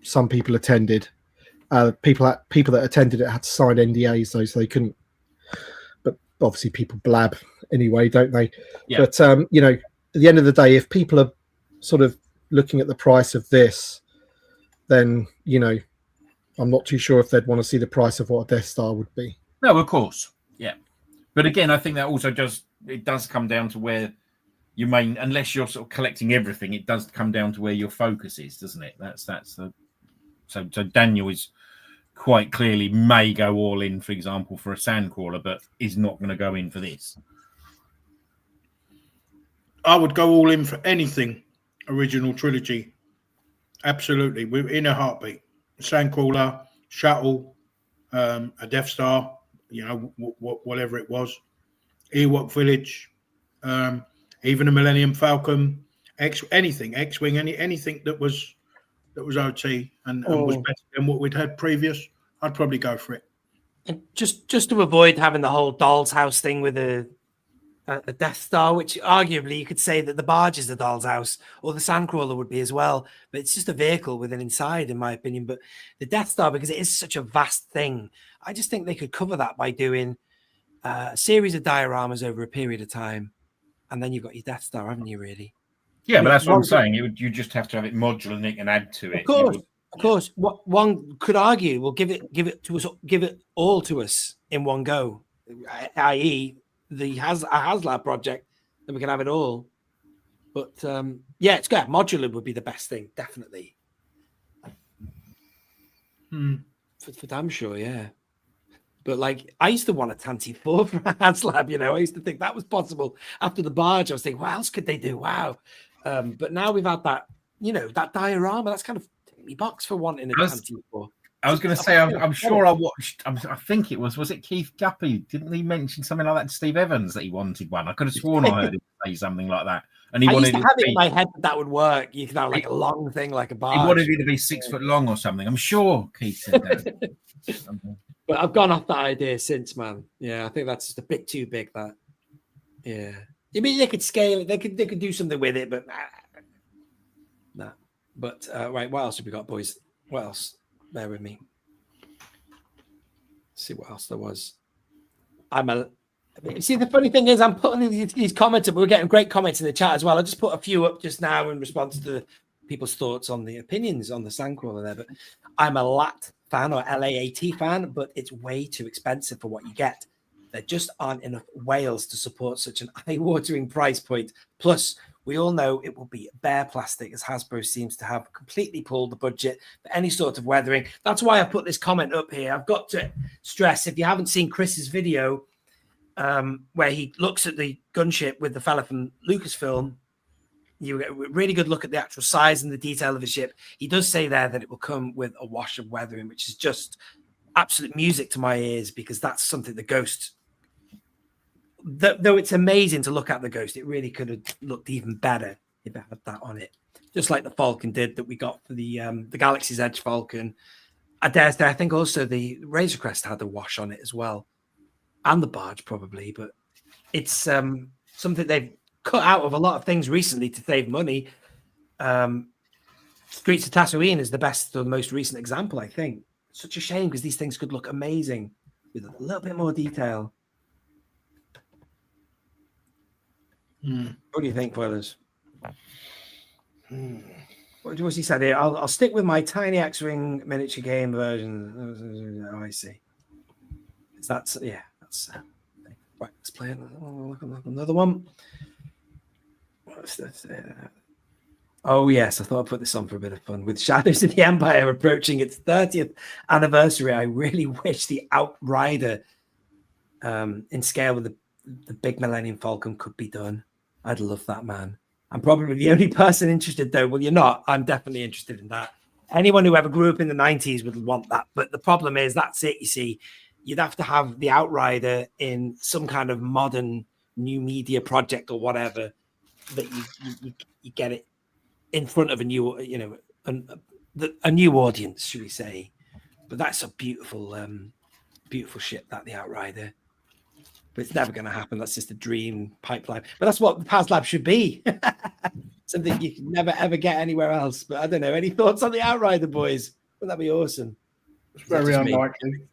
some people attended. People that attended it had to sign NDAs though, so they couldn't. But obviously, people blab anyway, don't they? Yeah. But at the end of the day, if people are sort of looking at the price of this, then I'm not too sure if they'd want to see the price of what a Death Star would be. No, of course, yeah. But again, I think that also does come down to where your main, unless you're sort of collecting everything, it does come down to where your focus is, doesn't it? That's the. So Daniel is quite clearly may go all in, for example, for a Sandcrawler, but is not going to go in for this. I would go all in for anything original trilogy. Absolutely, we're in a heartbeat. Sandcrawler, Shuttle, a Death Star, whatever it was, Ewok Village, even a Millennium Falcon, anything, X-Wing, anything that was OT and was better than what we'd had previous, I'd probably go for it. And just to avoid having the whole doll's house thing with a a Death Star, which arguably you could say that the barge is the doll's house, or the Sandcrawler would be as well. But it's just a vehicle with an inside, in my opinion. But the Death Star, because it is such a vast thing, I just think they could cover that by doing a series of dioramas over a period of time, and then you've got your Death Star, haven't you? Really? Yeah, but that's what I'm saying. You just have to have it modular and it can add to it. Of course. What one could argue, well, give it to us, give it all to us in one go, i.e., the Haslab project, then we can have it all. But yeah, it's good. Modular would be the best thing, definitely. For damn sure, yeah. But like, I used to want a Tanty 4 for Haslab, I used to think that was possible. After the barge, I was thinking, what else could they do? Wow. But now we've had that, that diorama, that's kind of ticked me box for wanting a Tanty 4. I was going to say, I'm sure I watched, I think it was it Keith Guppy? Didn't he mention something like that to Steve Evans that he wanted one? I could have sworn I heard him say something like that. And he wanted used to have it in my head that would work. You could have like a long thing, like a barge. He wanted it to be 6 foot long or something. I'm sure Keith said that. But I've gone off that idea since, man. Yeah, I think that's just a bit too big. That, yeah. I mean, they could scale it. They could do something with it, but nah. But right, what else have we got, boys? What else? Bear with me. Let's see what else there was. See, the funny thing is, I'm putting these comments up. We're getting great comments in the chat as well. I just put a few up just now in response to people's thoughts on the opinions on the Sandcrawler there. But I'm a LAAT fan, or LAAT fan, but it's way too expensive for what you get. There just aren't enough whales to support such an eye-watering price point. Plus, we all know it will be bare plastic, as Hasbro seems to have completely pulled the budget for any sort of weathering. That's why I put this comment up here. I've got to stress, if you haven't seen Chris's video, where he looks at the gunship with the fella from Lucasfilm, you get a really good look at the actual size and the detail of the ship. He does say there that it will come with a wash of weathering, which is just absolute music to my ears, because that's something the Ghost, though it's amazing to look at the Ghost, it really could have looked even better if it had that on it. Just like the Falcon did that we got for the Galaxy's Edge Falcon. I dare say, I think also the Razor Crest had a wash on it as well. And the barge probably, but it's something they've cut out of a lot of things recently to save money. Streets of Tatooine is the most recent example, I think. Such a shame, because these things could look amazing with a little bit more detail. What do you think, Foilers? What was he said here? I'll stick with my tiny X-Wing miniature game version. Oh, I see. That's yeah. Right, let's play another one. What's this? Oh, yes, I thought I'd put this on for a bit of fun. With Shadows of the Empire approaching its 30th anniversary, I really wish the Outrider in scale with the big Millennium Falcon could be done. I'd love that, man. I'm probably the only person interested, though. Well, you're not. I'm definitely interested in that. Anyone who ever grew up in the 90s would want that. But the problem is, that's it, you see. You'd have to have the Outrider in some kind of modern new media project or whatever, that you get it in front of a new, a new audience, should we say? But that's a beautiful, beautiful ship, that the Outrider. But it's never going to happen. That's just a dream pipeline. But that's what the Haslab should be. Something you can never ever get anywhere else. But I don't know. Any thoughts on the Outrider, boys? Wouldn't that be awesome? It's very unlikely.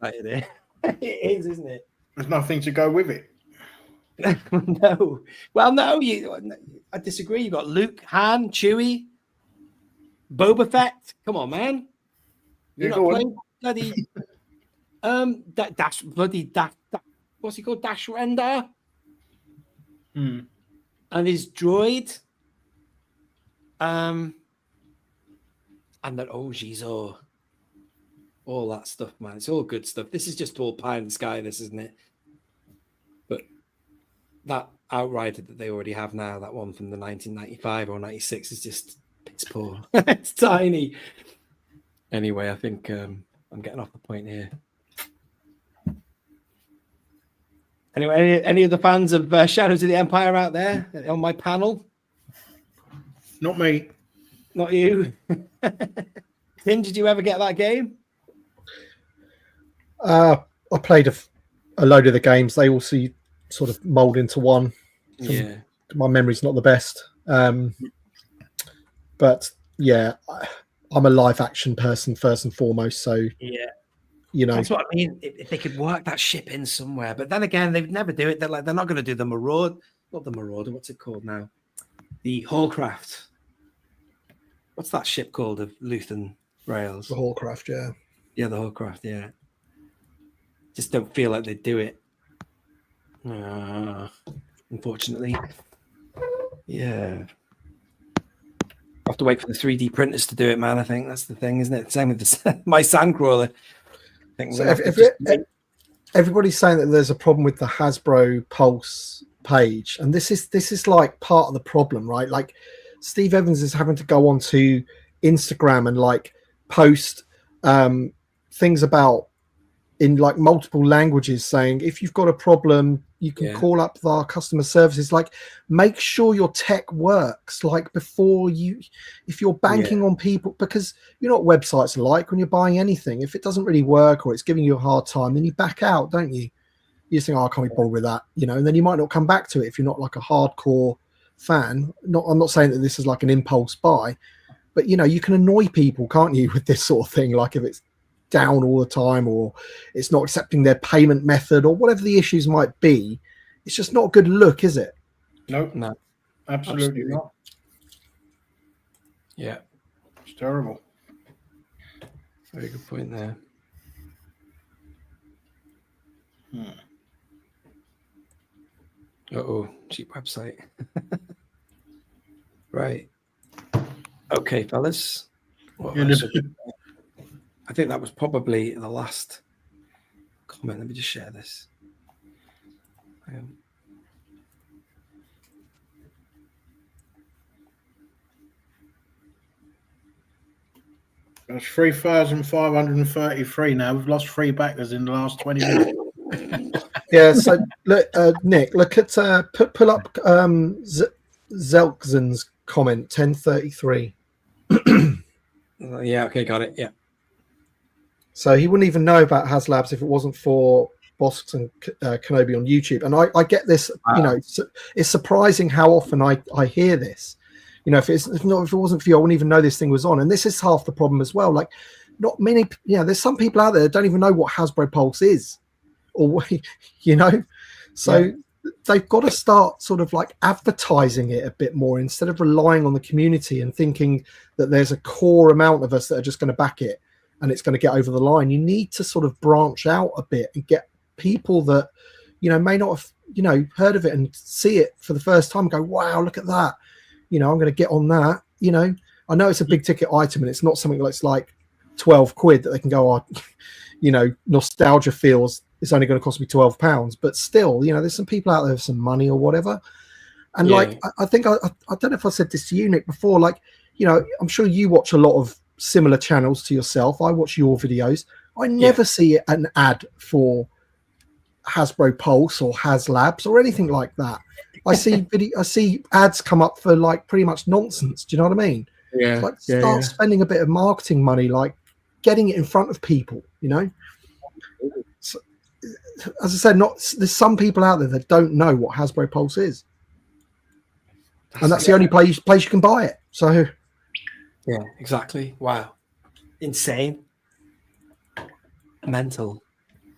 It is, isn't it? There's nothing to go with it. No. Well, no, I disagree. You've got Luke, Han, Chewie, Boba Fett. Come on, man. You're not playing bloody Dash, what's he called? Dash Rendar? And his droid. And then all that stuff, man. It's all good stuff. This is just all pie in the sky, this, isn't it? But that Outrider that they already have now, that one from the 1995 or 96, is just piss poor. It's tiny. Anyway, I think I'm getting off the point here. Anyway, any of the fans of Shadows of the Empire out there on my panel? Not me. Not you. Tim, did you ever get that game? I played a load of the games. They all sort of mold into one. Yeah. My memory's not the best. But yeah, I'm a live action person first and foremost. So Yeah. That's what I mean. If they could work that ship in somewhere, but then again, they'd never do it. They're not going to do the Marauder. Not the Marauder. What's it called now? The Hallcraft. What's that ship called of Luthen rails? The Hallcraft, yeah. Yeah, the Hallcraft, yeah. Just don't feel like they do it. Unfortunately. Yeah. I have to wait for the 3D printers to do it, man. I think that's the thing, isn't it? Same with my Sandcrawler. Everybody's saying that there's a problem with the Hasbro Pulse page, and this is like part of the problem, right? Like Steve Evans is having to go onto Instagram and like post things about in like multiple languages saying if you've got a problem you can call up our customer services. Like, make sure your tech works, like before if you're banking on people, because you know what websites are like when you're buying anything. If it doesn't really work or it's giving you a hard time, then you back out, don't you? You just think, I can't be bothered with that, and then you might not come back to it if you're not like a hardcore fan. I'm not saying that this is like an impulse buy, but you can annoy people, can't you, with this sort of thing? Like if it's down all the time or it's not accepting their payment method or whatever the issues might be, it's just not a good look, is it? No, absolutely not. Yeah, it's terrible. Very good point there. Cheap website. Right. Okay, fellas. I think that was probably the last comment. Let me just share this. That's 3,533 now. We've lost 3 backers in the last 20 minutes. Yeah, so look, Nick, look at pull up Zelkzen's comment 1033. Yeah, okay, got it. Yeah. So he wouldn't even know about Haslabs if it wasn't for Bossk and Kenobi on YouTube. And I get this, it's surprising how often I hear this. If it wasn't for you, I wouldn't even know this thing was on. And this is half the problem as well. Like, not many, there's some people out there that don't even know what Hasbro Pulse is, or so they've got to start sort of like advertising it a bit more instead of relying on the community and thinking that there's a core amount of us that are just going to back it and it's going to get over the line. You need to sort of branch out a bit and get people that may not have heard of it and see it for the first time and go, wow, look at that. I'm going to get on that. I know it's a big ticket item and it's not something that's like 12 quid that they can go, nostalgia feels it's only going to cost me £12, but still, there's some people out there with some money or whatever. And like, I think, I don't know if I said this to you, Nick, before, like, I'm sure you watch a lot of similar channels to yourself. I watch your videos. I never see an ad for Hasbro Pulse or Haslabs or anything like that. I see ads come up for like pretty much nonsense. Do you know what I mean? Yeah. Like start spending a bit of marketing money, like getting it in front of people. So, as I said, there's some people out there that don't know what Hasbro Pulse is, and that's the only place you can buy it. So, yeah, exactly. Wow, insane, mental.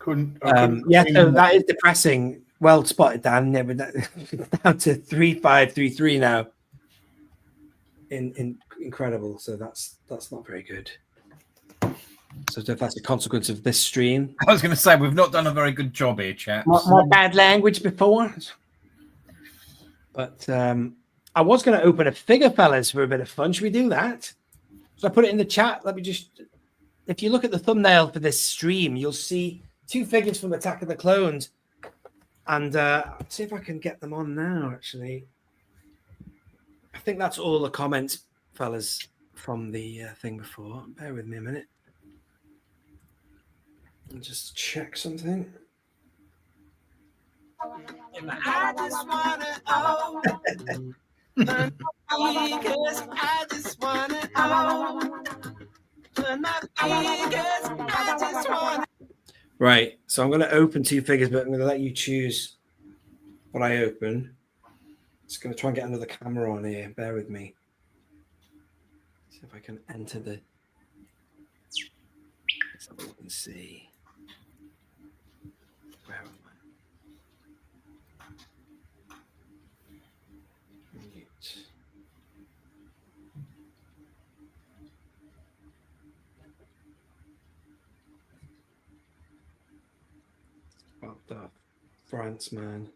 So that is depressing. Well spotted, Dan. Yeah, but down to 3,533 now. Incredible. So that's not very good. So if that's a consequence of this stream, I was going to say we've not done a very good job here, chaps. More bad language before. But I was going to open a figure, fellas, for a bit of fun. Should we do that? So I put it in the chat. Let me just. If you look at the thumbnail for this stream, you'll see 2 figures from Attack of the Clones. And let's see if I can get them on now, actually. I think that's all the comments, fellas, from the thing before. Bear with me a minute. I'll just check something. I just wanna Right, so I'm going to open 2 figures, but I'm going to let you choose what I open. Just going to try and get another camera on here. Bear with me. See if I can enter the. Let's have a look and see. Where am I? Mute. What the France, man?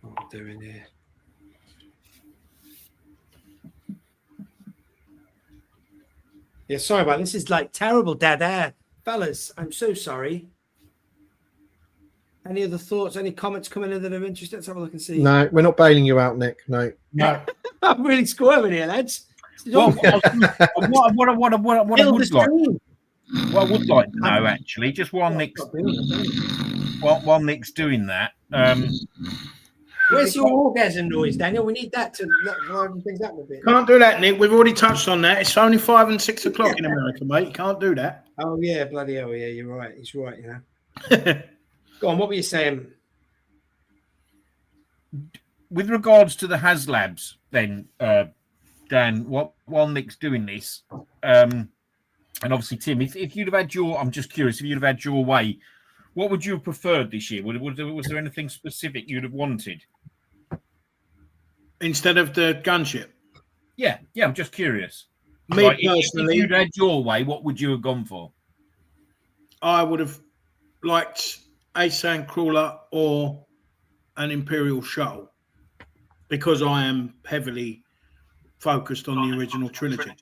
What am I doing here? Yeah, sorry about this. Is like terrible dead air. Fellas, I'm so sorry. Any other thoughts, any comments coming in that are interesting? Let's have a look and see. No, we're not bailing you out, Nick. No. I'm really squirming here, lads. Well, what I would like, what I would like to know, actually, just while Nick's doing that. Where's your orgasm noise, Daniel? We need that to liven things up a bit. Can't do that, Nick. We've already touched on that. It's only 5 and 6 o'clock in America, mate. You can't do that. Oh yeah, bloody hell, yeah, you're right. He's right, you know. Go on, what were you saying? With regards to the Haslabs, then, Dan, while Nick's doing this, and obviously Tim, if you'd have had your, I'm just curious, if you'd have had your way, what would you have preferred this year? Was there anything specific you'd have wanted? Instead of the gunship? Yeah, I'm just curious. Me like, personally, if you'd had your way, what would you have gone for? I would have liked a Sandcrawler or an Imperial shuttle because I am heavily focused on the original trilogy.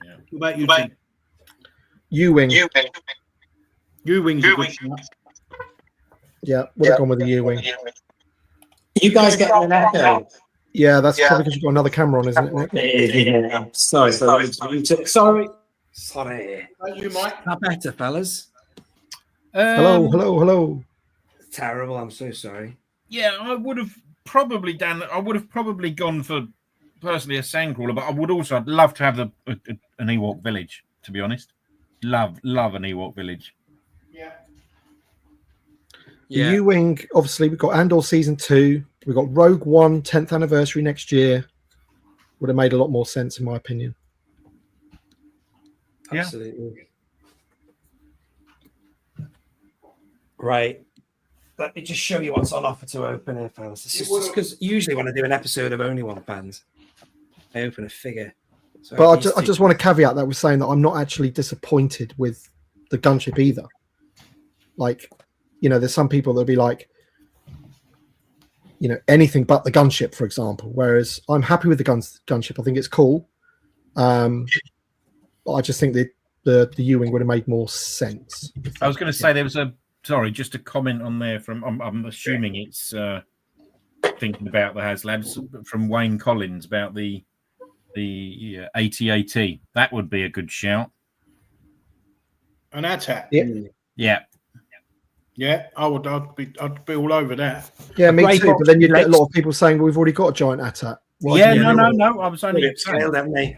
Yeah. What about you, Tim? U-Wing. U-Wing's a good shot. Yeah, would have gone with the U-Wing. You guys getting an echo? Yeah, that's probably because you've got another camera on, isn't it, Nick? Yeah. Sorry. Sorry. Like you, Mike. Not better, fellas. Hello. Terrible. I'm so sorry. Yeah, I would have probably gone for personally a Sandcrawler, but I'd love to have an Ewok village, to be honest. Love an Ewok village. The U-Wing, obviously, we've got Andor Season 2. We've got Rogue One, 10th anniversary next year. Would have made a lot more sense, in my opinion. Yeah. Absolutely. Right. Let me just show you what's on offer to open here, fans. This is because usually when I do an episode of Only One fans, I open a figure. So But I just want to caveat that with saying that I'm not actually disappointed with the gunship either. Like, you know, there's some people that'll be like, you know, anything but the gunship, for example. Whereas I'm happy with the gunship. I think it's cool. But I just think that the U-Wing would have made more sense. I was going to say there was just a comment on there from, I'm assuming it's thinking about the Haslabs from Wayne Collins about the AT-AT. That would be a good shout. An AT-AT? Yeah, I'd be all over that. Yeah, me too. But then you'd get a lot of people saying, "Well, we've already got a giant AT-AT." No. I was only failed, haven't they?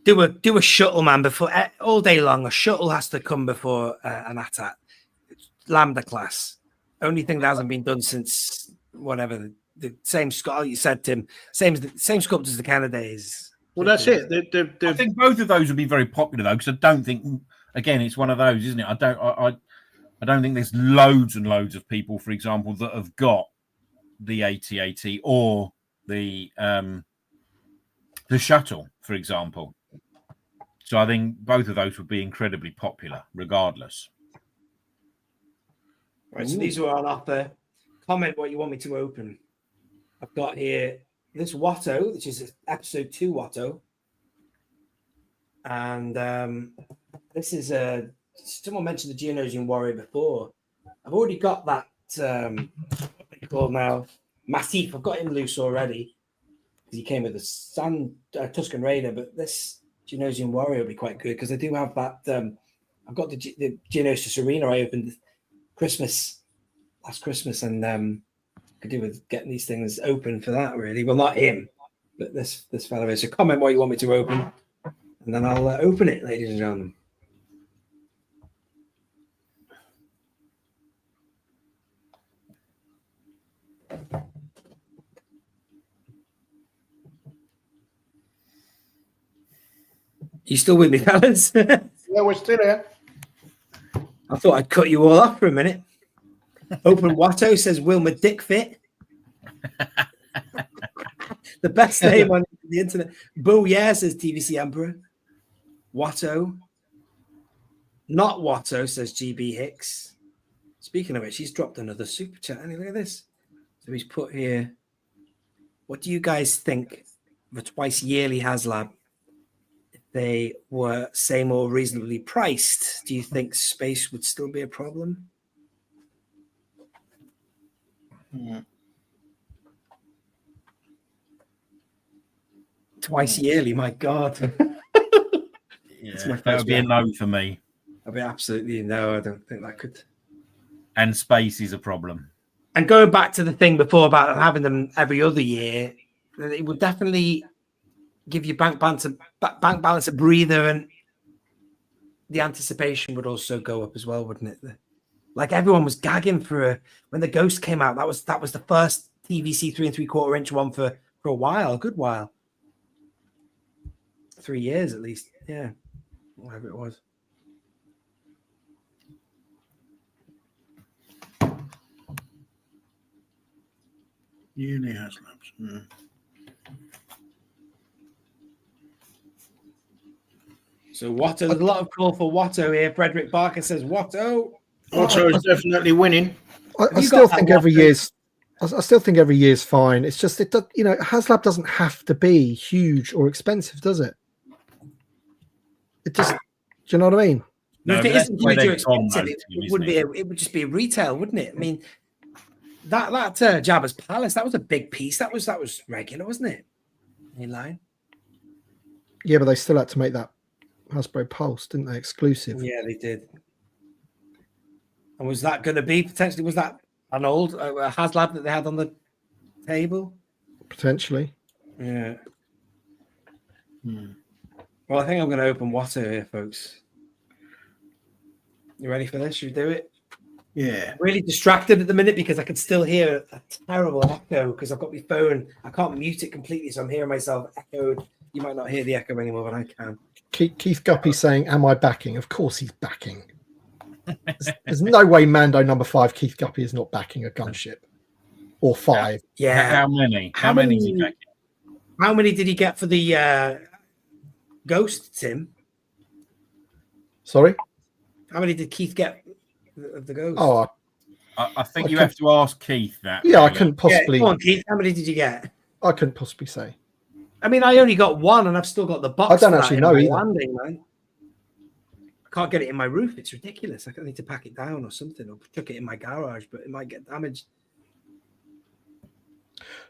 Do a shuttle, man. Before all day long, a shuttle has to come before an AT-AT. Lambda class. Only thing that hasn't been done since whatever the same sculpt you said, Tim. Same sculpt as the Canadays. Well, that's it. I think both of those would be very popular though, because I don't think. Again, it's one of those, isn't it? I don't think there's loads and loads of people, for example, that have got the AT-AT or the shuttle, for example. So I think both of those would be incredibly popular, regardless. Right, so these are on offer. Comment what you want me to open. I've got here this Watto, which is episode 2 Watto. And this is someone mentioned the Geonosian Warrior before. I've already got that what they call now Massif. I've got him loose already because he came with the Tusken Raider, but this Geonosian Warrior will be quite good because I do have that. I've got the Geonosis Arena I opened last Christmas, and could do with getting these things open for that. Really, well, not him, but this fellow is. So comment what you want me to open, and then I'll open it, ladies and gentlemen. You still with me, fellas? Yeah, we're still here. I thought I'd cut you all off for a minute. Open Watto says Wilma Dickfit. The best name on the internet. Boo yeah says TVC Emperor. Watto. Not Watto says GB Hicks. Speaking of which, he's dropped another super chat. And look at this. So he's put here. What do you guys think of a twice yearly Haslab? If they were same or reasonably priced, do you think space would still be a problem? Twice yearly, my God. Yeah, that would be a no for me. I'd be absolutely no. I don't think that could. And space is a problem. And going back to the thing before about having them every other year, it would definitely give you bank balance a breather, and the anticipation would also go up as well, wouldn't it? Like everyone was gagging for when the Ghost came out. That was the first TVC 3 3/4 inch one for a while, a good while. 3 years at least, yeah, whatever it was. Yearly Haslabs. So Watto, there's a lot of call for Watto here. Frederick Barker says Watto. Watto is definitely winning. I still think every year's. I still think every year's fine. It's just it does, Haslab doesn't have to be huge or expensive, does it? It just, do you know what I mean? No, if it isn't huge or expensive, it would just be a retail, wouldn't it? I mean, that Jabba's Palace, that was a big piece. That was regular, wasn't it? In line. Yeah, but they still had to make that Hasbro Pulse, didn't they? Exclusive. Yeah, they did. And was that going to be potentially? Was that an old Haslab that they had on the table? Potentially. Yeah. Well, I think I'm going to open Watto here, folks. You ready for this? Should we do it? Yeah. I'm really distracted at the minute because I can still hear a terrible echo because I've got my phone. I can't mute it completely, so I'm hearing myself echoed. You might not hear the echo anymore, but I can. Keith Guppy saying, "Am I backing?" Of course he's backing. There's no way Mando number 5, Keith Guppy, is not backing a gunship. Or 5. Yeah. How many? How many is he backing? How many did he get for the Ghost, Tim? Sorry? How many did Keith get of the Ghost? Oh, I think you have to ask Keith that. Yeah, really. I couldn't possibly. Yeah, come on, Keith. How many did you get? I couldn't possibly say. I mean, I only got one, and I've still got the box. I don't actually know either. Landing, man. I can't get it in my roof. It's ridiculous. I need to pack it down or something, or chuck it in my garage, but it might get damaged.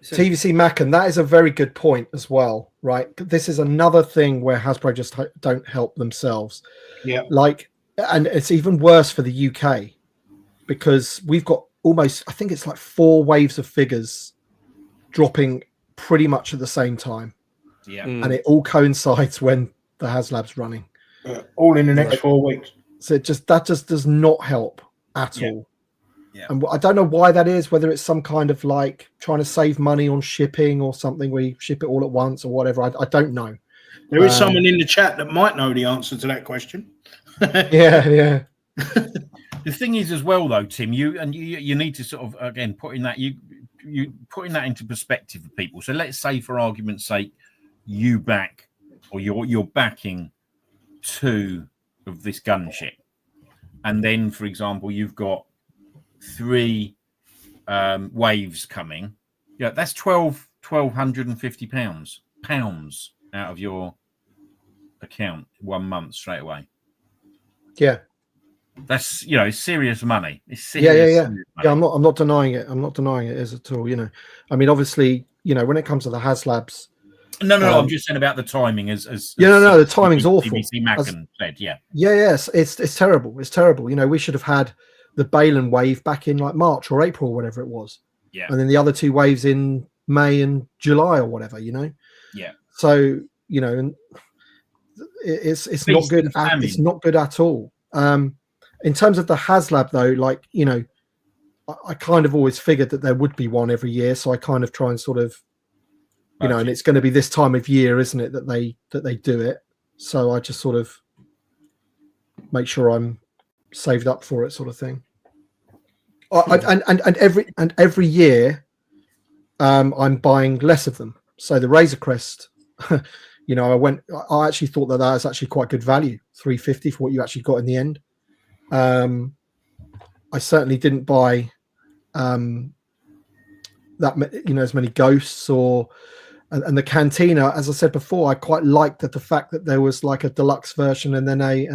So, TVC Mackin, that is a very good point as well, right? This is another thing where Hasbro just don't help themselves. Yeah. And it's even worse for the UK because we've got almost, I think it's like 4 waves of figures dropping pretty much at the same time. Yeah. And it all coincides when the Haslab's running. All in the next 4 weeks. So that just does not help at all. Yeah. And I don't know why that is, whether it's some kind of like trying to save money on shipping or something where you ship it all at once or whatever. I don't know. There is someone in the chat that might know the answer to that question. Yeah. The thing is as well though, Tim, you need to sort of, again, putting that into perspective for people. So let's say for argument's sake, you back or you're backing 2 of this gunship. And then, for example, you've got 3 waves coming. Yeah, that's £1,250 out of your account 1 month straight away. Yeah. That's serious money. It's serious. Yeah. Money. Yeah, I'm not denying it. I'm not denying it is at all. I mean, obviously, when it comes to the Haslabs. No. I'm just saying about the timing. As the timing's awful. BBC Mackin said, yeah. Yes, it's terrible. It's terrible. We should have had the Balin wave back in like March or April or whatever it was. Yeah. And then the other 2 waves in May and July or whatever. Yeah. So and it's not good. It's not good at all. In terms of the Haslab though, I kind of always figured that there would be one every year, so I kind of try and sort of, and it's going to be this time of year, isn't it, that they do it. so I just sort of make sure I'm saved up for it, sort of thing. And every year, I'm buying less of them. So the Razor Crest, you know, I actually thought that was actually quite good value, $350 for what you actually got in the end. I certainly didn't buy that, you know, as many ghosts and the Cantina. As I said before, I quite liked that the fact that there was like a deluxe version and then a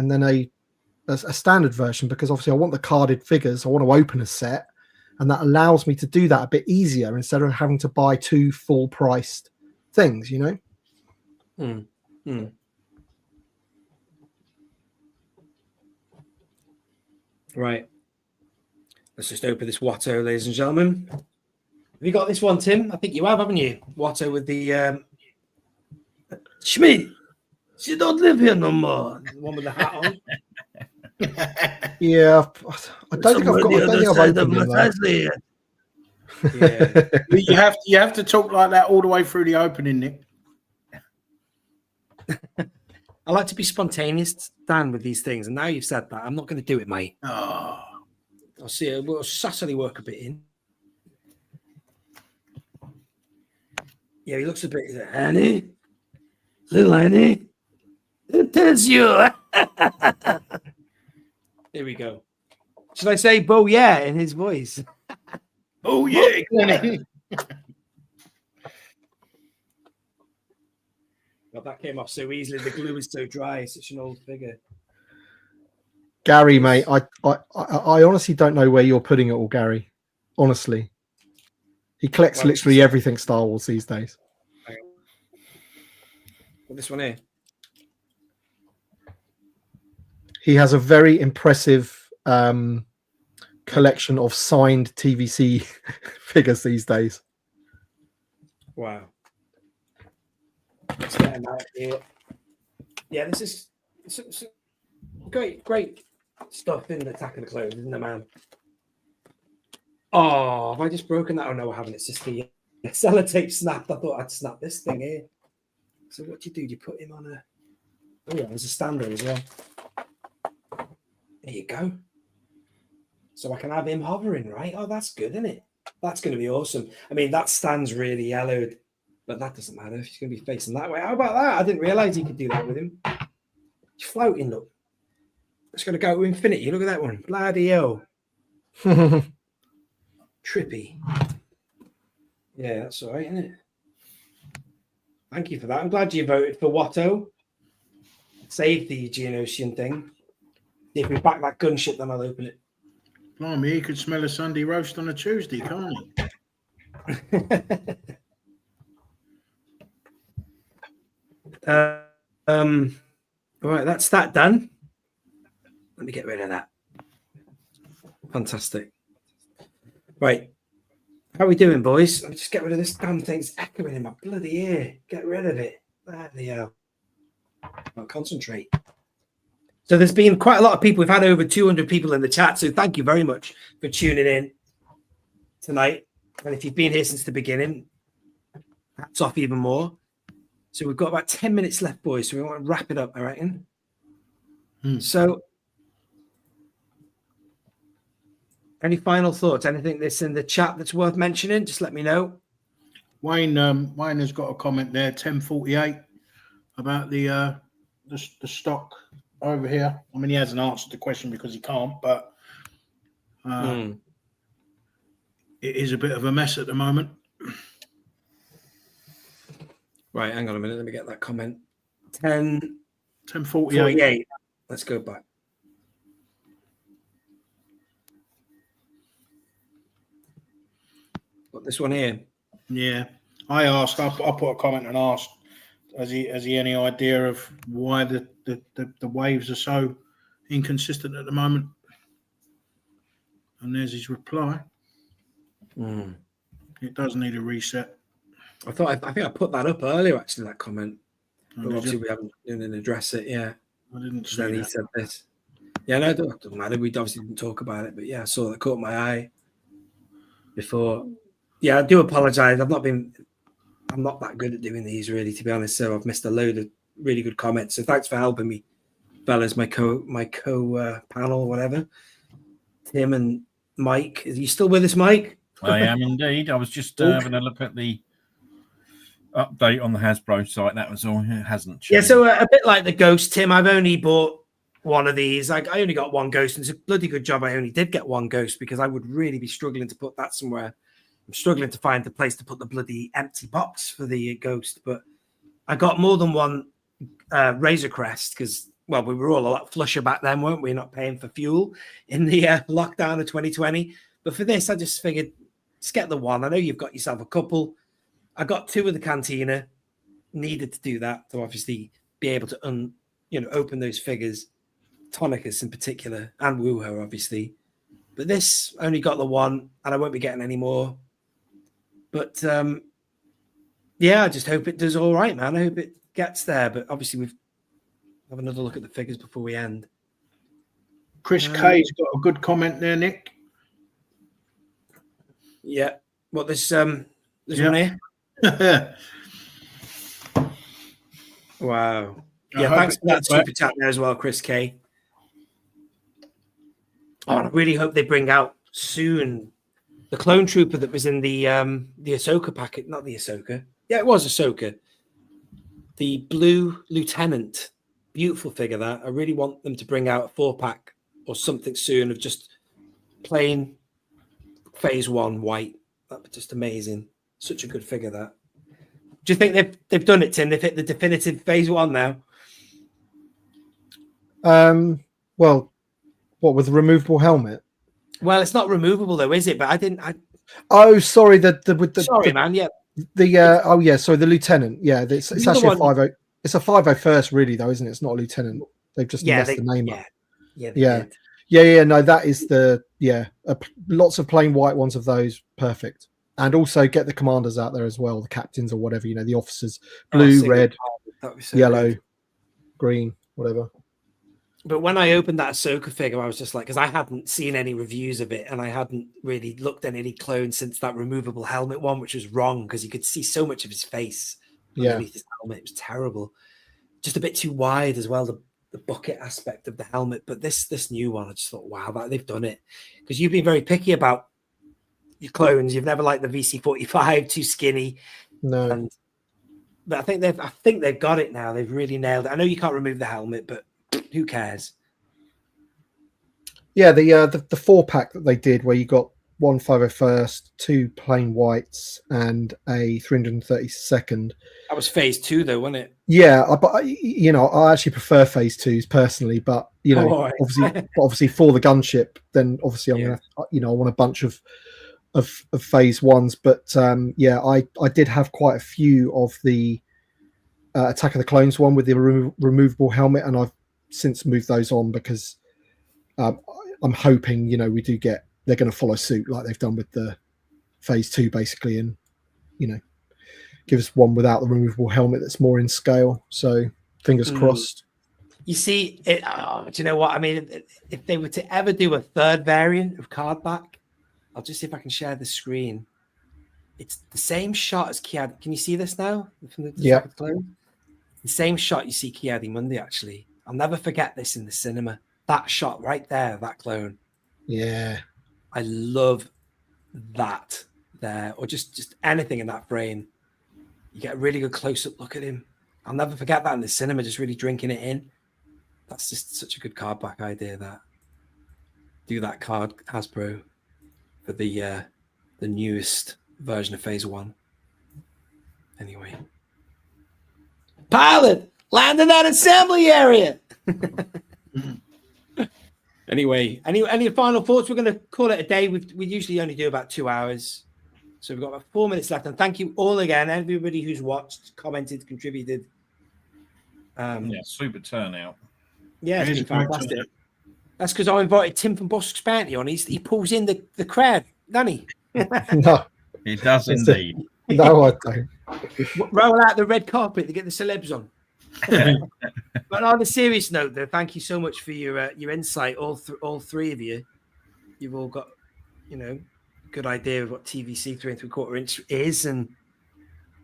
standard version, because obviously I want the carded figures. I want to open a set, and that allows me to do that a bit easier instead of having to buy 2 full priced things, you know. Right, let's just open this Watto, ladies and gentlemen. Have you got this one, Tim? I think you have, haven't you? Watto with the Schmidt, she don't live here no more. The one with the hat on. Yeah, I don't think I've opened it. Yeah. You have to talk like that all the way through the opening, Nick. I like to be spontaneous, Dan, with these things, and now you've said that, I'm not going to do it, mate. Oh. I'll see it. We'll sassily work a bit in. Yeah, he looks a bit. Annie, little Annie, it is you. Here we go. Should I say "Bo yeah" in his voice? Oh yeah. God, that came off so easily. The glue is so dry. Such an old figure. Gary, mate, I honestly don't know where you're putting it all, Gary. Honestly, he collects literally everything Star Wars these days. Well, this one here. He has a very impressive collection of signed TVC figures these days. Wow. Let's get him out here. Yeah, this is great stuff in the Attack of the Clones, isn't it, man? Oh, have I just broken that? Oh, no, I haven't. It's just the sellotape snapped. I thought I'd snap this thing here. So what do? You put him on a... Oh, yeah, there's a stand there as well. There you go. So I can have him hovering, right? Oh, that's good, isn't it? That's going to be awesome. I mean, that stand's really yellowed, but that doesn't matter. He's going to be facing that way. How about that? I didn't realize he could do that with him. He's floating, look. It's going to go to infinity. Look at that one. Bloody hell. Trippy. Yeah, that's all right, isn't it? Thank you for that. I'm glad you voted for Watto. Save the Geonosian thing. If we back that gunship, then I'll open it. Blimey, he could smell a Sunday roast on a Tuesday, can't he? All right, that's that done. Let me get rid of that. Fantastic. Right. How are we doing, boys? Let me just get rid of this damn thing. It's echoing in my bloody ear. Get rid of it. Bloody hell. I'll concentrate. So there's been quite a lot of people. We've had over 200 people in the chat. So thank you very much for tuning in tonight. And if you've been here since the beginning, hats off even more. So we've got about 10 minutes left, boys. So we want to wrap it up, I reckon. So any final thoughts? Anything that's in the chat that's worth mentioning? Just let me know. Wayne has got a comment there, 1048, about the stock over here. I mean, he hasn't answered the question because he can't, but it is a bit of a mess at the moment. Right, hang on a minute. Let me get that comment. 1048. Let's go back. Got this one here. Yeah, I asked. I put a comment and asked, has he any idea of why the waves are so inconsistent at the moment? And there's his reply. It does need a reset. I think I put that up earlier, actually, that comment. But obviously we didn't address it, yeah. I didn't see then that. He said this. Yeah, no, it doesn't matter. We obviously didn't talk about it, but yeah, I saw that, caught my eye before. Yeah, I do apologize. I'm not that good at doing these, really, to be honest. So I've missed a load of really good comments. So thanks for helping me, fellas. My co panel, whatever. Tim and Mike. Are you still with us, Mike? I am indeed. I was just having a look at the update on the Hasbro site. That was all. It hasn't changed. Yeah, so a bit like the Ghost, Tim. I've only bought one of these. I only got one Ghost, and it's a bloody good job I only did get one Ghost, because I would really be struggling to put that somewhere. I'm struggling to find the place to put the bloody empty box for the Ghost, but I got more than one Razor Crest because, well, we were all a lot flusher back then, weren't we? Not paying for fuel in the lockdown of 2020. But for this, I just figured, just get the one. I know you've got yourself a couple. I got two of the Cantina. Needed to do that to obviously be able to open those figures. Tonicus in particular, and Wuho, obviously. But this only got the one, and I won't be getting any more. But yeah, I just hope it does all right, man. I hope it gets there. But obviously, we've have another look at the figures before we end. Chris K's got a good comment there, Nick. Yeah. What this one here? Wow. Yeah, thanks for that super chat there as well, Chris K. Oh, I really hope they bring out soon the clone trooper that was in the Ahsoka packet. Not the Ahsoka. Yeah, it was Ahsoka. The blue lieutenant. Beautiful figure that. I really want them to bring out a 4-pack or something soon of just plain phase 1 white. That'd be just amazing. Such a good figure that. Do you think they've done it, Tim? They've hit the definitive phase 1 now? Well, what, with the removable helmet? Well, it's not removable though, is it? But Oh, sorry. Sorry, man. Yeah. So the lieutenant. Yeah, it's actually a 50. It's a 501st, really, though, isn't it? It's not a lieutenant. They've just messed the name up. Yeah. No, that is lots of plain white ones of those. Perfect. And also get the commanders out there as well, the captains or whatever, the officers. Blue, red, yellow, green, whatever. But when I opened that Ahsoka figure, I was just like, because I hadn't seen any reviews of it, and I hadn't really looked at any clones since that removable helmet one, which was wrong because you could see so much of his face underneath his helmet. It was terrible. Just a bit too wide as well, the bucket aspect of the helmet. But this new one, I just thought, wow, they've done it. Because you've been very picky about your clones. You've never liked the VC-45, too skinny. No. But I think they've got it now. They've really nailed it. I know you can't remove the helmet, but who cares? Yeah, the 4-pack that they did, where you got 1 501st, 2 plain whites, and a 332nd. That was phase 2, though, wasn't it? Yeah, I actually prefer phase 2s personally, but obviously for the gunship, then obviously I'm gonna, I want a bunch of phase 1s. But I did have quite a few of the Attack of the Clones one with the removable helmet, and I've since moved those on because I'm hoping they're going to follow suit like they've done with the phase 2 basically, and give us one without the removable helmet that's more in scale. So fingers crossed. You see, do you know what I mean? If they were to ever do a third variant of card back, I'll just see if I can share the screen. It's the same shot as Kiadi. Can you see this now? The same shot you see Kiadi Mundi, actually. I'll never forget this in the cinema. That shot right there, that clone. Yeah. I love that there. Or just anything in that frame. You get a really good close-up look at him. I'll never forget that in the cinema, just really drinking it in. That's just such a good card back idea, that. Do that card, Hasbro, for the newest version of phase 1. Anyway. Pilot, land in that assembly area. Anyway, any final thoughts? We're going to call it a day. We usually only do about 2 hours. So we've got about 4 minutes left. And thank you all again, everybody who's watched, commented, contributed. Super turnout. Yeah, it's been fantastic. That's because I invited Tim from Bosk's Bounty on. He pulls in the crowd, doesn't he? No. He does indeed. No, I don't. Roll out the red carpet to get the celebs on. But on a serious note, though, thank you so much for your insight. All three of you, you've all got good idea of what TVC 3 3/4 inch is, and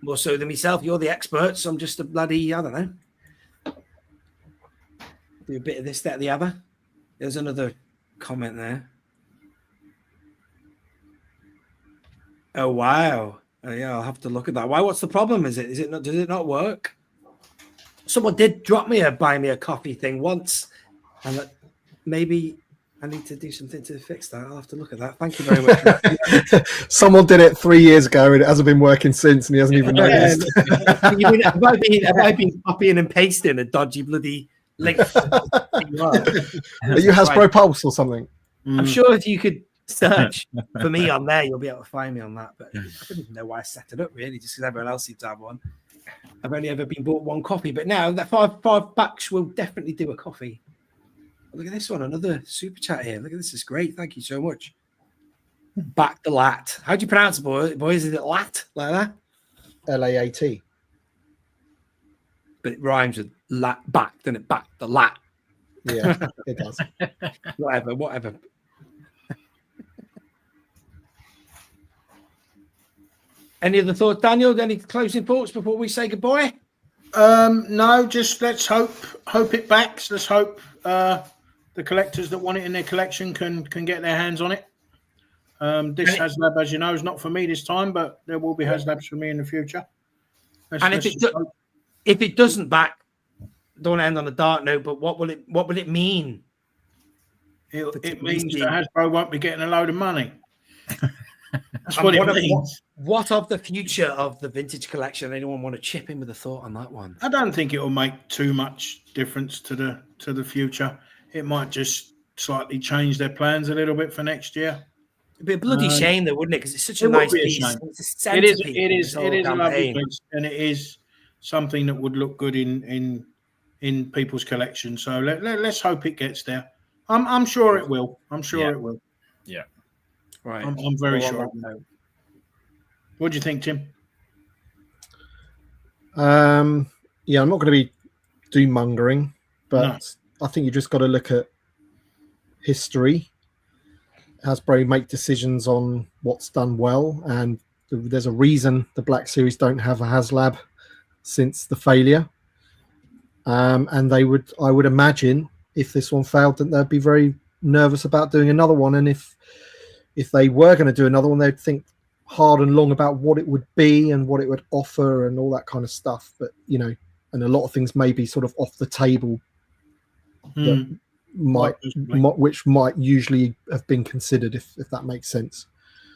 more so than myself. You're the experts. I'm just a bloody, I don't know, Do a bit of this, that, the other. There's another comment there. Oh wow! Oh, yeah, I'll have to look at that. Why? What's the problem? Is it not? Does it not work? Someone did drop me a buy me a coffee thing once, and maybe I need to do something to fix that. I'll have to look at that. Thank you very much. For that. Someone did it 3 years ago, and it hasn't been working since, and he hasn't even noticed. You mean, have I been copying and pasting a dodgy bloody link? Are you Hasbro Pulse or something? I'm sure if you could search for me on there, you'll be able to find me on that. But I don't even know why I set it up, really, just because everyone else seems to have one. I've only ever been bought one coffee, but now that five bucks will definitely do a coffee. Look at this one, another super chat here. Look at this, is great. Thank you so much. Back the LAAT. How do you pronounce it, boys? Is it LAAT like that? LAAT. But it rhymes with back, doesn't it? Back the LAAT. Yeah, it does. Whatever. Any other thoughts, Daniel? Any closing thoughts before we say goodbye? No, just let's hope it backs. Let's hope the collectors that want it in their collection can get their hands on it. This Haslab, as you know, is not for me this time, but there will be Haslabs for me in the future. If it doesn't back, don't end on a dark note. But what will it mean? It means that Hasbro won't be getting a load of money. That's what it means. What of the future of the vintage collection? Anyone want to chip in with a thought on that one? I don't think it will make too much difference to the future. It might just slightly change their plans a little bit for next year. It'd be a bloody shame, though, wouldn't it? Because it's such a nice piece. It is a lovely piece, and it is something that would look good in people's collection. So let's hope it gets there. I'm sure it will. It will. Yeah. Right. I'm very sure. What do you think, Tim? Yeah, I'm not going to be doom mongering, but I think you just got to look at history. Hasbro make decisions on what's done well, and there's a reason the Black Series don't have a Haslab since the failure. And I would imagine if this one failed, that they'd be very nervous about doing another one. And if they were going to do another one, they'd think hard and long about what it would be and what it would offer and all that kind of stuff. But, and a lot of things may be sort of off the table that which might usually have been considered, if that makes sense.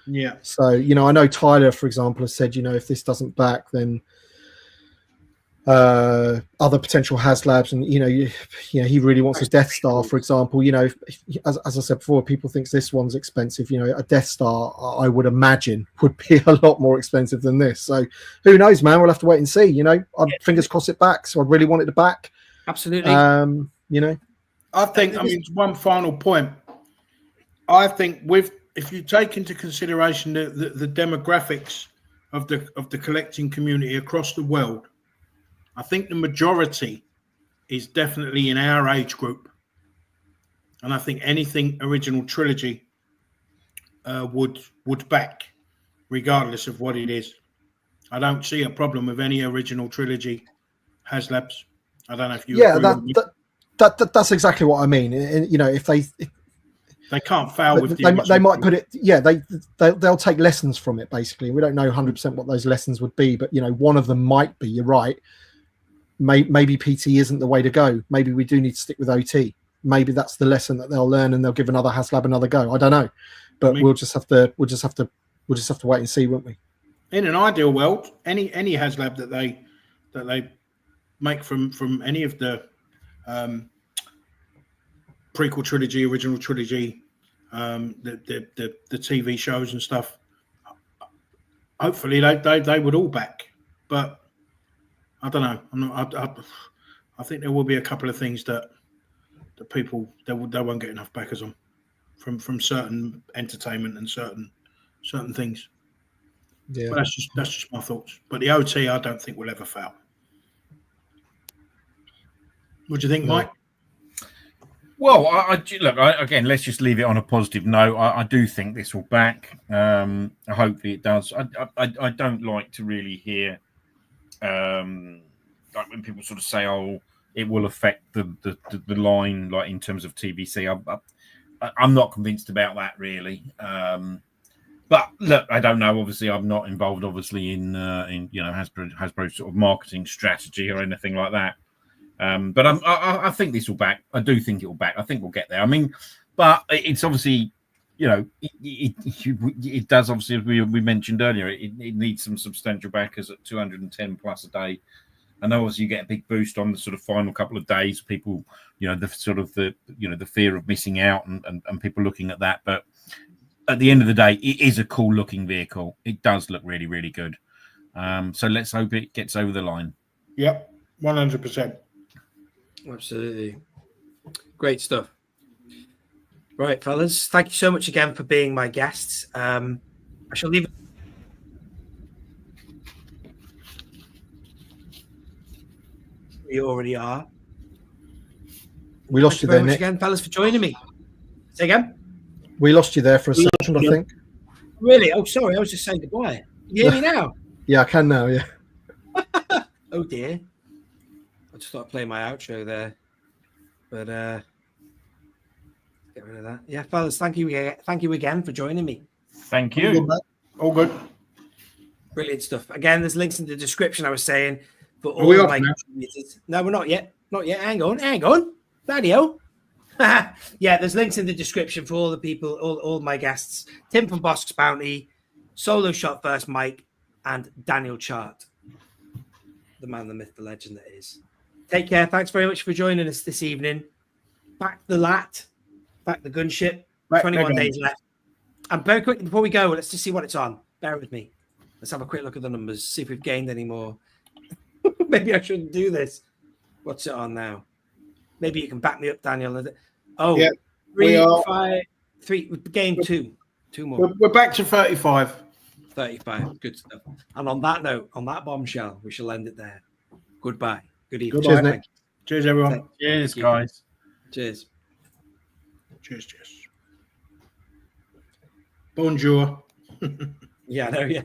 Yeah. So, I know Tyler, for example, has said, if this doesn't back, then other potential Haslabs, and he really wants a Death Star, for example. As I said before, people think this one's expensive. A Death Star, I would imagine, would be a lot more expensive than this. So who knows, man? We'll have to wait and see. I'd fingers crossed it back. So I really want it to back. Absolutely. I think. One final point. I think if you take into consideration the demographics of the collecting community across the world, I think the majority is definitely in our age group. And I think anything original trilogy would back, regardless of what it is. I don't see a problem with any original trilogy Haslabs. I don't know if you agree. That's exactly what I mean. And, if they can't fail with they might put it. Yeah, they'll take lessons from it. Basically, we don't know 100% what those lessons would be, but one of them might be. You're right. Maybe PT isn't the way to go. Maybe we do need to stick with OT. Maybe that's the lesson that they'll learn, and they'll give another Haslab another go. I don't know, but we'll just have to wait and see, won't we? In an ideal world, any Haslab that they make from any of the prequel trilogy, original trilogy, the TV shows and stuff, hopefully they would all back. But I don't know. I think there will be a couple of things that people they won't get enough backers on from certain entertainment and certain things. Yeah, but that's just my thoughts. But the OT, I don't think will ever fail. What do you think, Mike? Well, again, let's just leave it on a positive note. I do think this will back. Hopefully it does. I don't like to really hear like when people sort of say, "Oh, it will affect the line, like in terms of TBC. I'm not convinced about that really. But look, I don't know. Obviously, I'm not involved. Obviously, in Hasbro's sort of marketing strategy or anything like that. But I think this will back. I do think it will back. I think we'll get there. I mean, but it's obviously, it does obviously, as we mentioned earlier, it needs some substantial backers at 210 plus a day. And obviously you get a big boost on the sort of final couple of days. People, the fear of missing out and people looking at that. But at the end of the day, it is a cool looking vehicle. It does look really, really good. So let's hope it gets over the line. Yep, 100%. Absolutely. Great stuff. Right, fellas. Thank you so much again for being my guests. I shall leave. You already are. We lost you there, Nick. Again, fellas, for joining me. Say again. We lost you there for a second, I think. Really? Oh, sorry. I was just saying goodbye. You hear me now? Yeah, I can now. Yeah. Oh dear. I just thought I'd play my outro there, but get rid of that. Yeah, fellas, thank you again for joining me. Thank you. All good. Brilliant stuff. Again, there's links in the description. I was saying for all we of off my now? contributors. No, we're not yet. Not yet. Hang on. Radio. Yeah, there's links in the description for all the people, all my guests. Tim from Bosk's Bounty, Solo Shot First Mike, and Daniel Chart. The man, the myth, the legend that is. Take care. Thanks very much for joining us this evening. Back the LAAT. Back the gunship. 21 days left. And very quickly before we go, let's just see what it's on. Bear with me. Let's have a quick look at the numbers, see if we've gained any more. Maybe I shouldn't do this. What's it on now? Maybe you can back me up, Daniel. Oh, yeah, 3. We gained 2. 2 more. We're back to 35. 35. Good stuff. And on that note, on that bombshell, we shall end it there. Goodbye. Good evening. Cheers, Nick. Cheers, everyone. Cheers, guys. Cheers. Cheers. Bonjour. Yeah, I know, yeah.